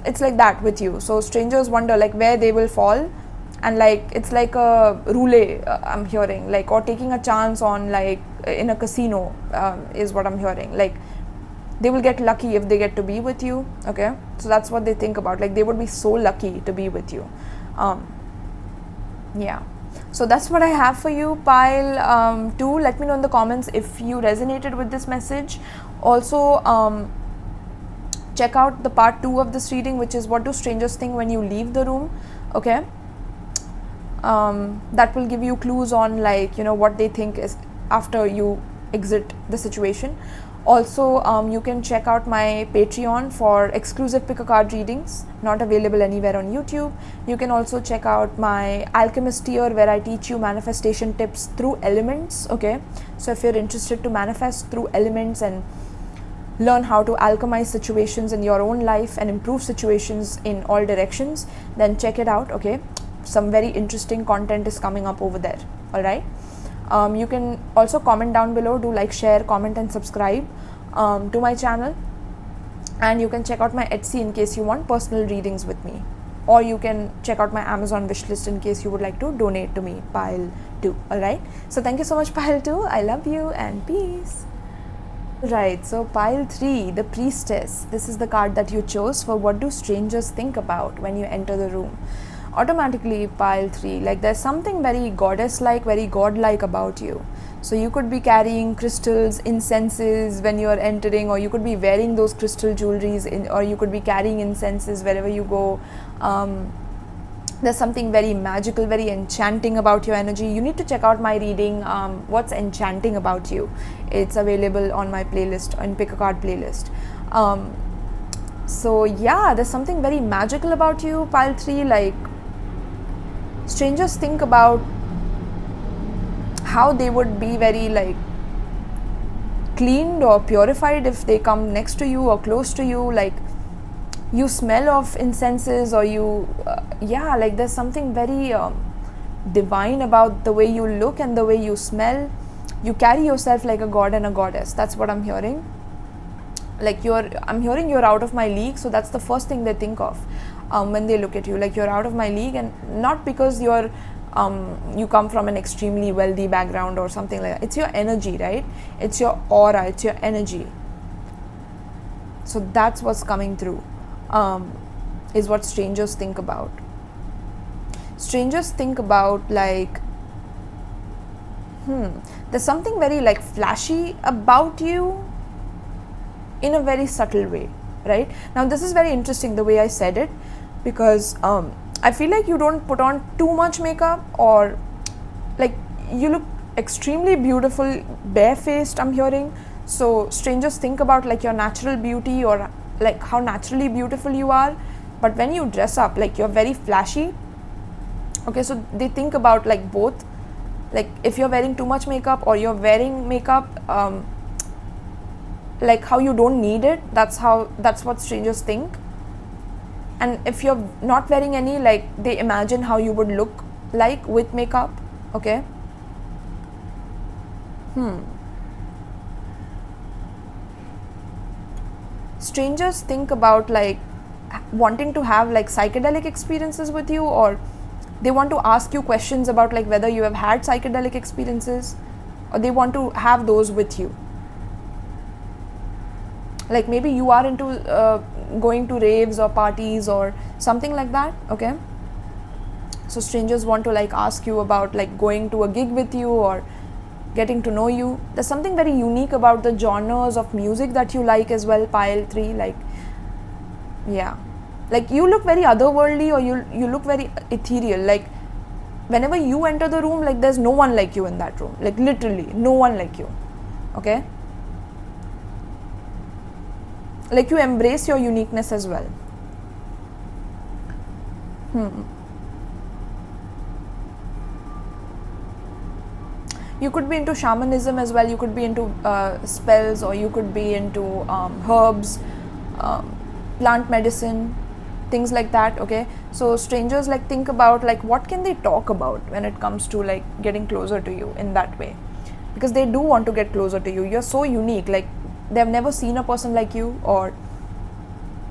Speaker 1: It's like that with you. So strangers wonder like where they will fall. And like it's like a roulette, I'm hearing, like, or taking a chance on like in a casino, is what I'm hearing. Like they will get lucky if they get to be with you. Okay, so that's what they think about. Like they would be so lucky to be with you. Yeah, so that's what I have for you, pile 2. Let me know in the comments if you resonated with this message. Also check out the part 2 of this reading, which is what do strangers think when you leave the room. Okay, that will give you clues on, like, you know, what they think is after you exit the situation. Also you can check out my Patreon for exclusive pick a card readings, not available anywhere on YouTube. You can also check out my alchemist tier, where I teach you manifestation tips through elements. Okay, so if you're interested to manifest through elements and learn how to alchemize situations in your own life and improve situations in all directions, then check it out. Okay, some very interesting content is coming up over there. All right, you can also comment down below. Do like, share, comment and subscribe to my channel, and you can check out my Etsy in case you want personal readings with me. or you can check out my Amazon wish list in case you would like to donate to me, pile 2. Alright, so thank you so much, pile 2. I love you and peace. Right, so pile 3, the priestess. This is the card that you chose for what do strangers think about when you enter the room. Automatically, pile 3, like there's something very goddess-like, very godlike about you. So you could be carrying crystals, incenses when you're entering, or you could be wearing those crystal jewelries, or you could be carrying incenses wherever you go. There's something very magical, very enchanting about your energy. You need to check out my reading, What's Enchanting About You. It's available on my playlist, on Pick a Card playlist. So yeah, there's something very magical about you, pile 3. Like, strangers think about how they would be very like cleaned or purified if they come next to you or close to you. Like, you smell of incenses, or you yeah, like there's something very divine about the way you look and the way you smell. You carry yourself like a god and a goddess. That's what I'm hearing. Like, I'm hearing you're out of my league. So that's the first thing they think of when they look at you. Like, you're out of my league, and not because you come from an extremely wealthy background or something like that. It's your energy, right? It's your aura, it's your energy. So that's what's coming through, is what strangers think about. Strangers think about like, there's something very like flashy about you in a very subtle way, right? Now this is very interesting the way I said it, because I feel like you don't put on too much makeup, or like you look extremely beautiful barefaced, I'm hearing. So strangers think about like your natural beauty, or like how naturally beautiful you are. But when you dress up, like you're very flashy. Okay, so they think about like both. Like, if you're wearing too much makeup or you're wearing makeup like how you don't need it, that's what strangers think. And if you're not wearing any, like they imagine how you would look like with makeup. Okay. Strangers think about like wanting to have like psychedelic experiences with you, or they want to ask you questions about like whether you have had psychedelic experiences, or they want to have those with you. Like, maybe you are into going to raves or parties or something like that. Okay, so strangers want to like ask you about like going to a gig with you or getting to know you. There's something very unique about the genres of music that you like as well, pile 3. Like, yeah, like you look very otherworldly, or you look very ethereal. Like, whenever you enter the room, like there's no one like you in that room, like literally no one like you. Okay, like you embrace your uniqueness as well. You could be into shamanism as well. You could be into spells, or you could be into herbs, plant medicine, things like that. Okay, so strangers like think about like what can they talk about when it comes to like getting closer to you in that way, because they do want to get closer to you. You're so unique. Like, they've never seen a person like you, or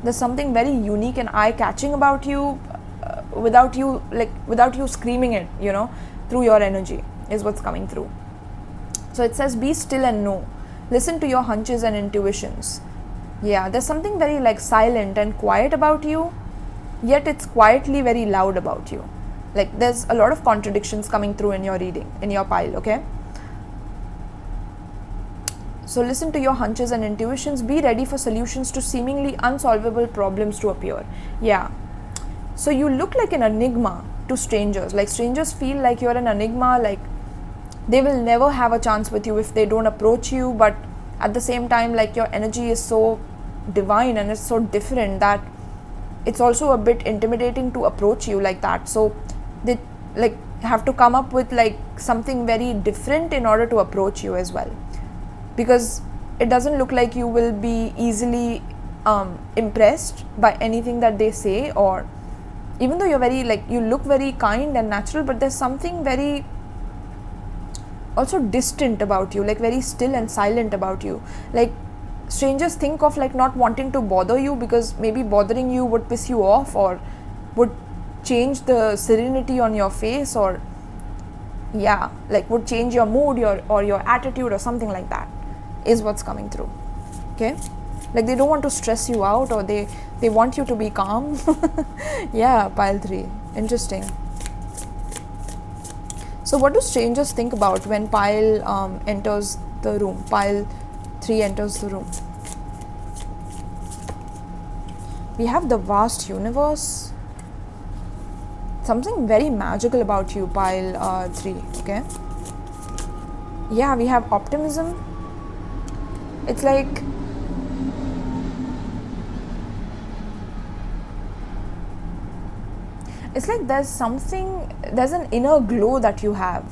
Speaker 1: there's something very unique and eye-catching about you without you screaming it, through your energy is what's coming through. So it says, be still and know. Listen to your hunches and intuitions. Yeah, there's something very like silent and quiet about you, yet it's quietly very loud about you. Like, there's a lot of contradictions coming through in your reading, in your pile. Okay, so listen to your hunches and intuitions. Be ready for solutions to seemingly unsolvable problems to appear. Yeah, so you look like an enigma to strangers. Like, strangers feel like you're an enigma. Like, they will never have a chance with you if they don't approach you. But at the same time, like, your energy is so divine and it's so different that it's also a bit intimidating to approach you like that. So they like have to come up with like something very different in order to approach you as well, because it doesn't look like you will be easily impressed by anything that they say. Or even though you're very like, you look very kind and natural, but there's something very also distant about you, like very still and silent about you. Like, strangers think of like not wanting to bother you, because maybe bothering you would piss you off or would change the serenity on your face, or like would change your mood, or your attitude, or something like that is what's coming through. Okay, like they don't want to stress you out, or they want you to be calm. Yeah, pile 3. Interesting. So what do strangers think about when pile enters the room? Pile 3 enters the room. We have the vast universe. Something very magical about you, pile 3. Okay. Yeah, we have optimism. It's like there's an inner glow that you have.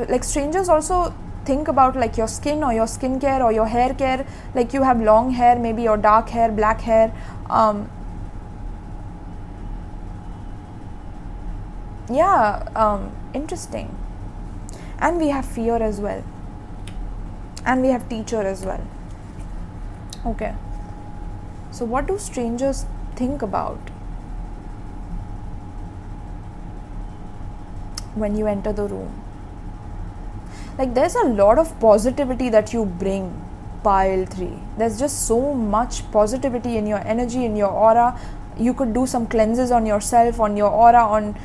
Speaker 1: Like strangers also think about like your skin, or your skincare, or your hair care. Like you have long hair, maybe, or dark hair, black hair. Interesting. And we have fear as well. And we have teacher as well. Okay. So what do strangers think about when you enter the room? Like there's a lot of positivity that you bring, pile 3. There's just so much positivity in your energy, in your aura. You could do some cleanses on yourself, on your aura,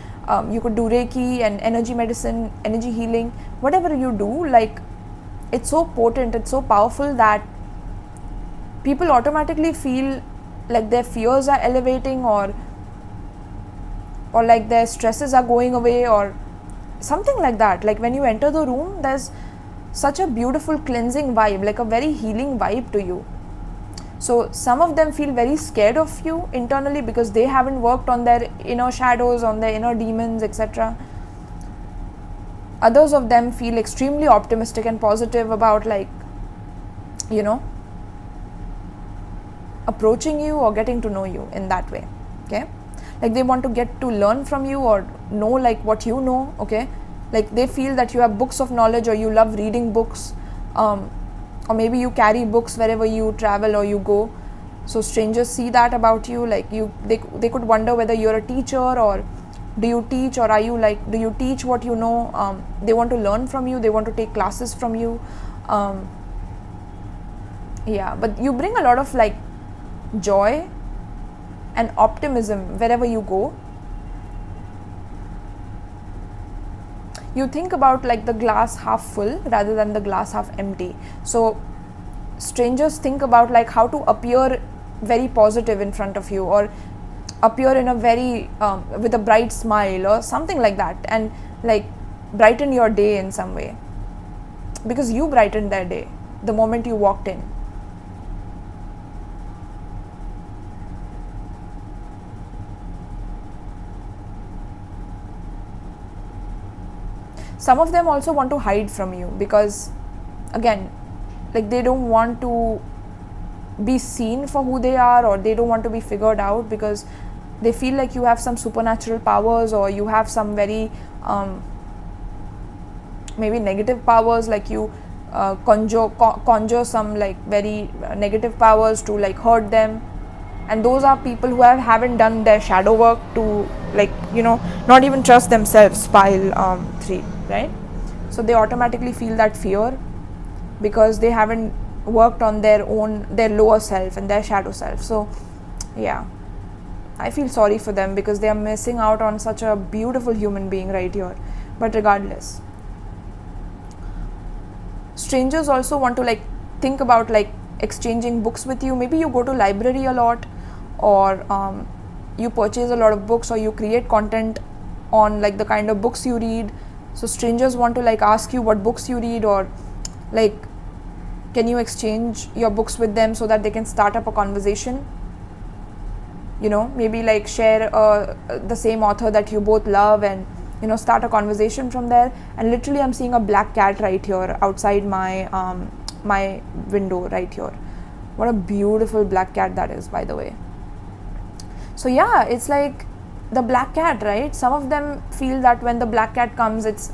Speaker 1: you could do Reiki and energy medicine, energy healing, whatever you do. Like it's so potent, it's so powerful that people automatically feel like their fears are elevating, or like their stresses are going away, or something like that. Like when you enter the room, there's such a beautiful cleansing vibe, like a very healing vibe to you. So some of them feel very scared of you internally because they haven't worked on their inner shadows, on their inner demons, etc. Others of them feel extremely optimistic and positive about, like, approaching you or getting to know you in that way. Okay, like they want to get to learn from you or know like what you know. Okay, like they feel that you have books of knowledge, or you love reading books, or maybe you carry books wherever you travel or you go. So strangers see that about you. Like they could wonder whether you're a teacher, or do you teach, or are you like, do you teach what you know? They want to learn from you, they want to take classes from you. But you bring a lot of like joy and optimism wherever you go. You think about like the glass half full rather than the glass half empty. So strangers think about like how to appear very positive in front of you, or appear in a very with a bright smile or something like that, and like brighten your day in some way, because you brightened their day the moment you walked in. Some of them also want to hide from you because, again, like they don't want to be seen for who they are, or they don't want to be figured out, because they feel like you have some supernatural powers, or you have some very maybe negative powers, like you conjure some like very negative powers to like hurt them. And those are people who haven't done their shadow work to, like, not even trust themselves, pile 3, right? So they automatically feel that fear because they haven't worked on their lower self and their shadow self. So yeah, I feel sorry for them because they are missing out on such a beautiful human being right here. But regardless, strangers also want to like think about like exchanging books with you. Maybe you go to library a lot, or you purchase a lot of books, or you create content on like the kind of books you read. So strangers want to like ask you what books you read, or like can you exchange your books with them so that they can start up a conversation. Maybe like share the same author that you both love, and start a conversation from there. And literally I'm seeing a black cat right here outside my window right here. What a beautiful black cat that is, by the way. So yeah, it's like the black cat, right? Some of them feel that when the black cat comes, it's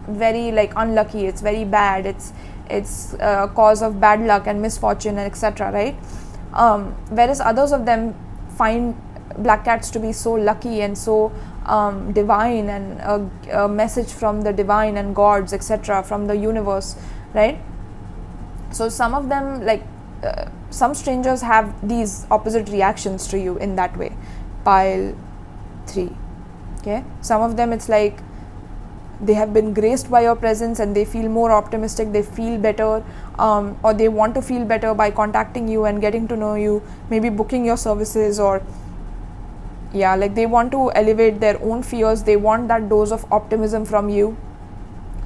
Speaker 1: very like unlucky, it's very bad, it's a cause of bad luck and misfortune and etc., right? Whereas others of them find black cats to be so lucky and so divine, and a message from the divine and gods, etc., from the universe, right? So some of them, like some strangers have these opposite reactions to you in that way. Pile 3. Okay, some of them it's like they have been graced by your presence and they feel more optimistic, they feel better, or they want to feel better by contacting you and getting to know you, maybe booking your services, or like they want to elevate their own fears. They want that dose of optimism from you,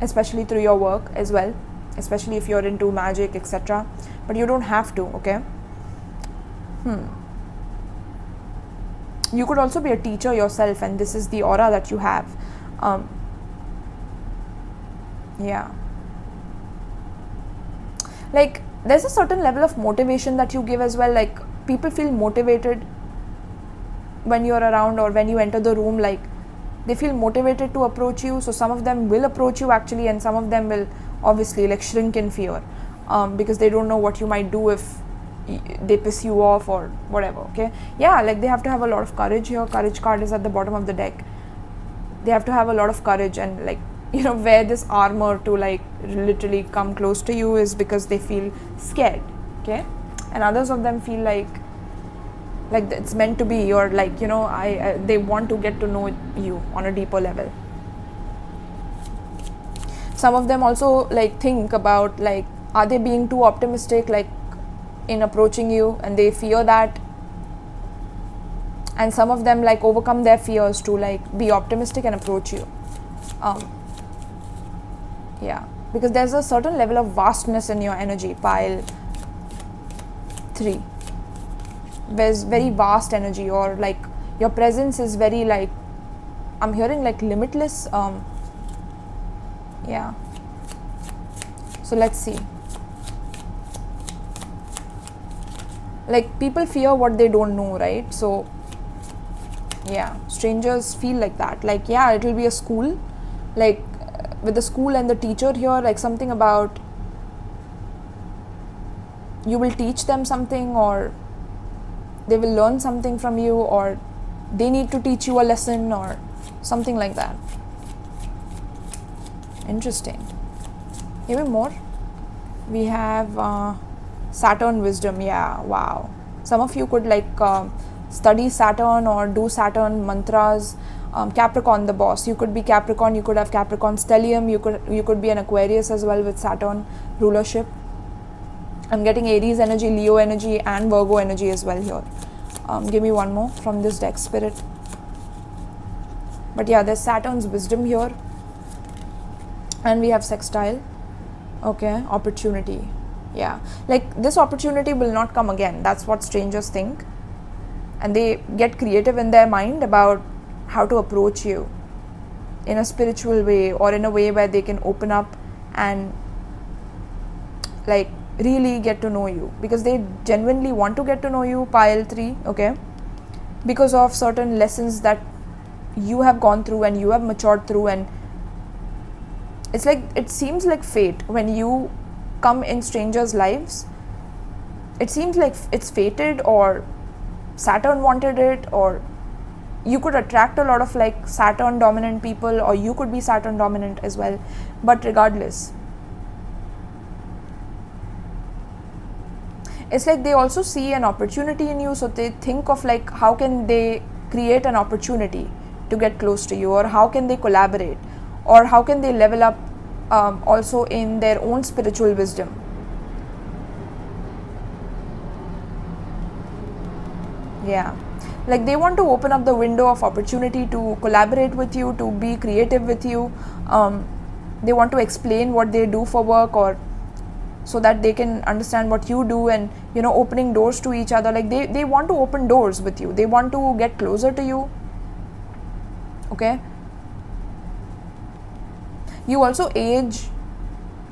Speaker 1: especially through your work as well, especially if you're into magic, etc. But you don't have to. Okay. You could also be a teacher yourself, and this is the aura that you have. Like there's a certain level of motivation that you give as well. Like people feel motivated when you're around, or when you enter the room, like they feel motivated to approach you. So some of them will approach you actually, and some of them will obviously like shrink in fear, because they don't know what you might do if they piss you off or whatever. Okay, like they have to have a lot of courage here. Courage card is at the bottom of the deck. They have to have a lot of courage and like wear this armor to like literally come close to you, is because they feel scared. Okay, and others of them feel like it's meant to be, or like they want to get to know you on a deeper level. Some of them also like think about like, are they being too optimistic like in approaching you, and they fear that. And some of them like overcome their fears to like be optimistic and approach you. Because there's a certain level of vastness in your energy. Pile 3. There's very vast energy, or like your presence is very like, I'm hearing like limitless. So let's see. Like people fear what they don't know, right? So strangers feel like that. Like it will be a school, like with the school and the teacher here, like something about you will teach them something, or they will learn something from you, or they need to teach you a lesson or something like that. Interesting. Even more, we have Saturn wisdom. Wow. Some of you could like study Saturn or do Saturn mantras. Capricorn, the boss. You could be Capricorn. You could have Capricorn stellium. You could be an Aquarius as well with Saturn rulership. I'm getting Aries energy, Leo energy, and Virgo energy as well here. Give me one more from this deck, Spirit. But there's Saturn's wisdom here, and we have sextile. Okay, opportunity. Like this opportunity will not come again. That's what strangers think, and they get creative in their mind about how to approach you in a spiritual way, or in a way where they can open up and like really get to know you, because they genuinely want to get to know you. Pile 3. Okay, because of certain lessons that you have gone through and you have matured through, and it's like, it seems like fate when you come in strangers' lives. It seems like it's fated, or Saturn wanted it, or you could attract a lot of like Saturn dominant people, or you could be Saturn dominant as well. But regardless, it's like they also see an opportunity in you, so they think of like, how can they create an opportunity to get close to you, or how can they collaborate, or how can they level up also in their own spiritual wisdom. Like they want to open up the window of opportunity to collaborate with you, to be creative with you. They want to explain what they do for work, or so that they can understand what you do, and opening doors to each other. Like they want to open doors with you. They want to get closer to you. Okay, you also age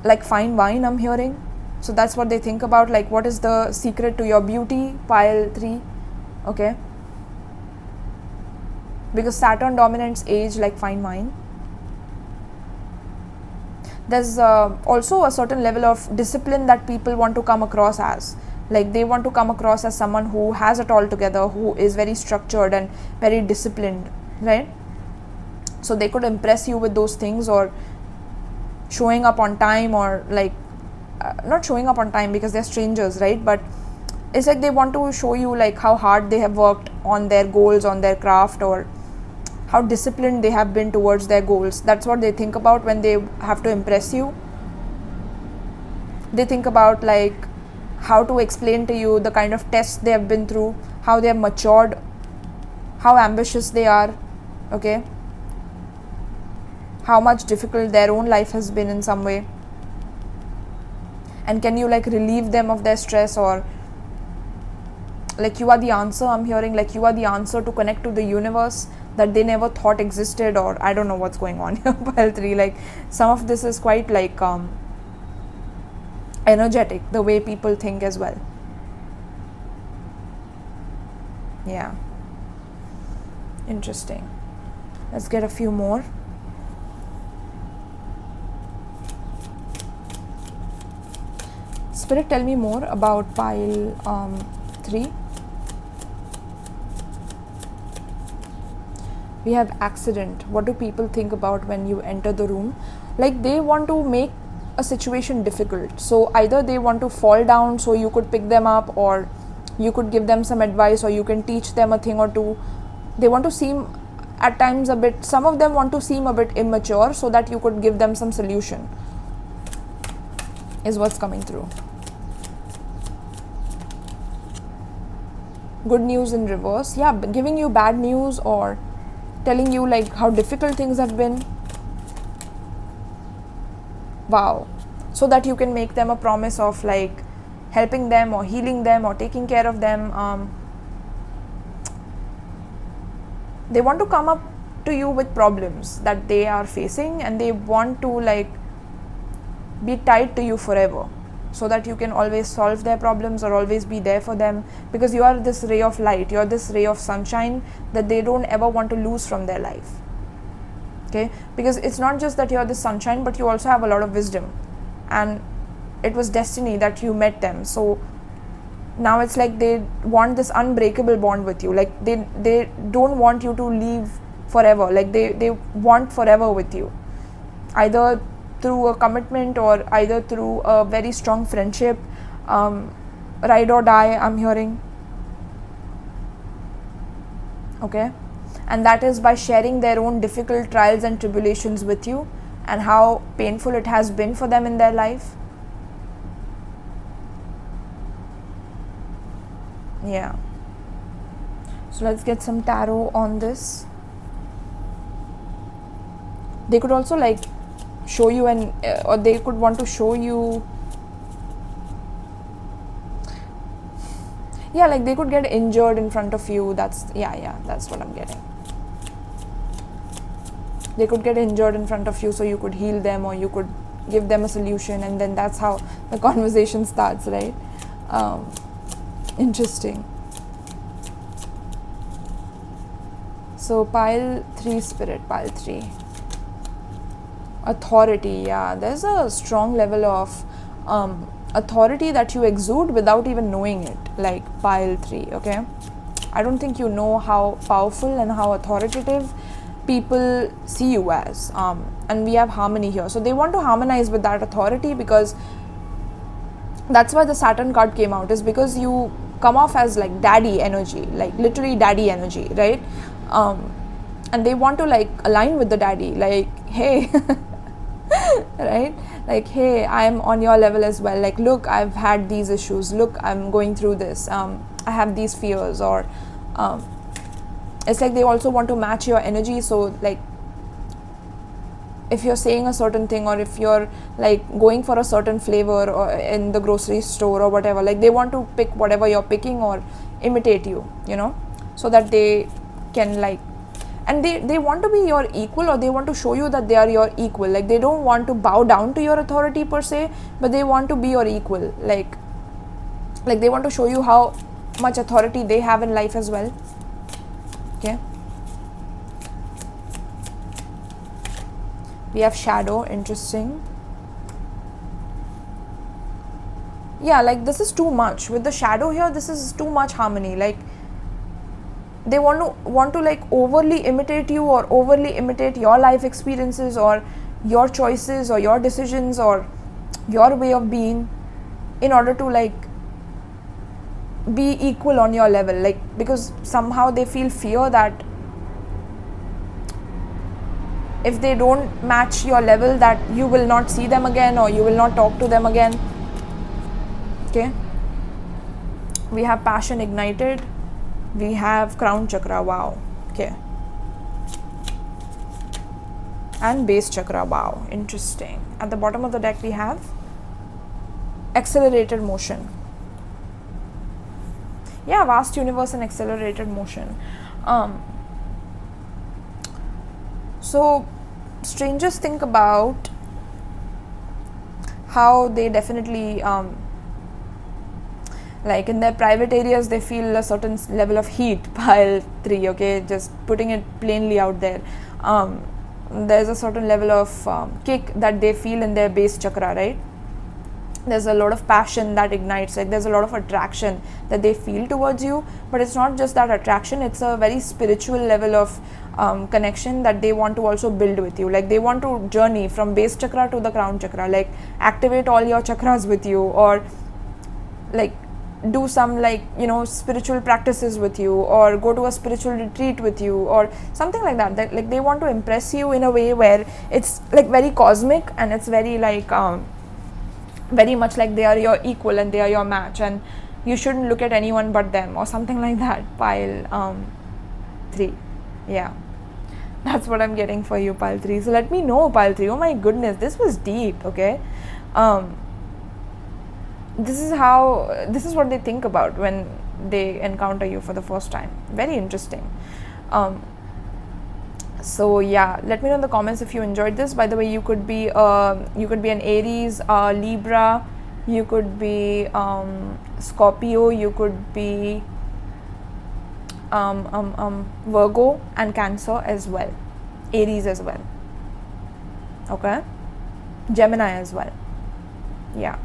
Speaker 1: like fine wine, I'm hearing. So that's what they think about, like what is the secret to your beauty. Pile 3. Okay, because Saturn dominates age like fine wine. There's also a certain level of discipline that people want to come across as. Like they want to come across as someone who has it all together, who is very structured and very disciplined, right? So they could impress you with those things, or showing up on time, or like not showing up on time because they're strangers, right? But it's like they want to show you like how hard they have worked on their goals, on their craft, or how disciplined they have been towards their goals. That's what they think about when they have to impress you. They think about like how to explain to you the kind of tests they have been through, how they have matured, how ambitious they are, okay? How much difficult their own life has been in some way. And can you like relieve them of their stress, or like you are the answer. I'm hearing like you are the answer to connect to the universe that they never thought existed, or I don't know what's going on here. Pile 3, like some of this is quite like energetic, the way people think as well. Yeah, interesting. Let's get a few more. Spirit, tell me more about pile 3. We have accident. What do people think about when you enter the room? Like they want to make a situation difficult. So either they want to fall down so you could pick them up, or you could give them some advice, or you can teach them a thing or two. They want to seem at times a bit, some of them want to seem a bit immature so that you could give them some solution, is what's coming through. Good news in reverse. Yeah, giving you bad news, or telling you like how difficult things have been. Wow. So that you can make them a promise of like helping them, or healing them, or taking care of them. They want to come up to you with problems that they are facing, and they want to like be tied to you forever, so that you can always solve their problems or always be there for them, because you are this ray of light, you're this ray of sunshine that they don't ever want to lose from their life. Okay, because it's not just that you're the sunshine, but you also have a lot of wisdom, and it was destiny that you met them. So now it's like they want this unbreakable bond with you. Like they don't want you to leave forever. Like they want forever with you, either through a commitment, or either through a very strong friendship, ride or die, I'm hearing. Okay, and that is by sharing their own difficult trials and tribulations with you, and how painful it has been for them in their life. Yeah. So let's get some tarot on this. They could also like show you, and or they could want to show you, yeah, like they could get injured in front of you. That's that's what I'm getting. They could get injured in front of you, so you could heal them, or you could give them a solution, and then that's how the conversation starts, right? Interesting. So pile 3, spirit, pile 3. Authority, yeah, there's a strong level of authority that you exude without even knowing it, like pile 3, okay? I don't think you know how powerful and how authoritative people see you as, and we have harmony here. So they want to harmonize with that authority, because that's why the Saturn card came out, is because you come off as like daddy energy, like literally daddy energy, right? And they want to like align with the daddy, like, hey, right? Like, hey, I'm on your level as well. Like, look, I've had these issues. Look, I'm going through this. I have these fears, or it's like they also want to match your energy. So like, if you're saying a certain thing, or if you're like going for a certain flavor or in the grocery store or whatever, like they want to pick whatever you're picking or imitate you, you know, so that they can like, and they want to be your equal, or they want to show you that they are your equal. Like they don't want to bow down to your authority per se, but they want to be your equal. Like they want to show you how much authority they have in life as well. Okay. We have shadow, interesting. yeah, like this is too much. With the shadow here, this is too much harmony. Like they want to like overly imitate you, or overly imitate your life experiences, or your choices, or your decisions, or your way of being, in order to like be equal on your level. Like, because somehow they feel fear that if they don't match your level, that you will not see them again, or you will not talk to them again. Okay, we have passion ignited, we have crown chakra, wow. Okay, and base chakra, wow, interesting. At the bottom of the deck we have accelerated motion. Yeah, vast universe and accelerated motion. So strangers think about how they definitely like in their private areas they feel a certain level of heat. Pile 3, okay, just putting it plainly out there. There's a certain level of kick that they feel in their base chakra, right? There's a lot of passion that ignites, like there's a lot of attraction that they feel towards you, but it's not just that attraction, it's a very spiritual level of connection that they want to also build with you. Like they want to journey from base chakra to the crown chakra, like activate all your chakras with you, or like do some like, you know, spiritual practices with you, or go to a spiritual retreat with you, or something like that. That like they want to impress you in a way where it's like very cosmic, and it's very like very much like they are your equal and they are your match, and you shouldn't look at anyone but them, or something like that. Pile 3, yeah, that's what I'm getting for you, pile 3. So let me know, pile 3. Oh my goodness, this was deep. Okay, this is what they think about when they encounter you for the first time. Very interesting. So yeah, let me know in the comments if you enjoyed this. By the way, you could be an Aries, Libra, you could be Scorpio, you could be Virgo and Cancer as well, Aries as well, okay, Gemini as well. Yeah.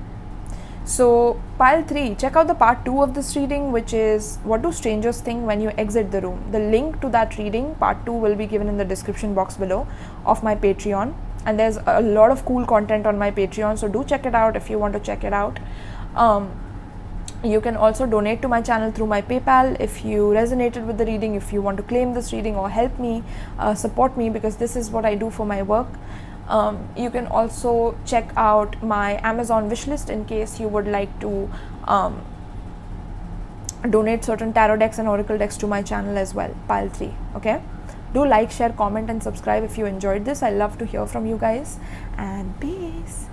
Speaker 1: So pile 3, check out the part 2 of this reading, which is what do strangers think when you exit the room. The link to that reading, part 2, will be given in the description box below of my Patreon, and there's a lot of cool content on my Patreon, so do check it out if you want to check it out. You can also donate to my channel through my PayPal if you resonated with the reading, if you want to claim this reading or help me, support me, because this is what I do for my work. You can also check out my Amazon wishlist in case you would like to donate certain tarot decks and oracle decks to my channel as well, pile 3. Okay, do like, share, comment and subscribe if you enjoyed this. I love to hear from you guys, and peace.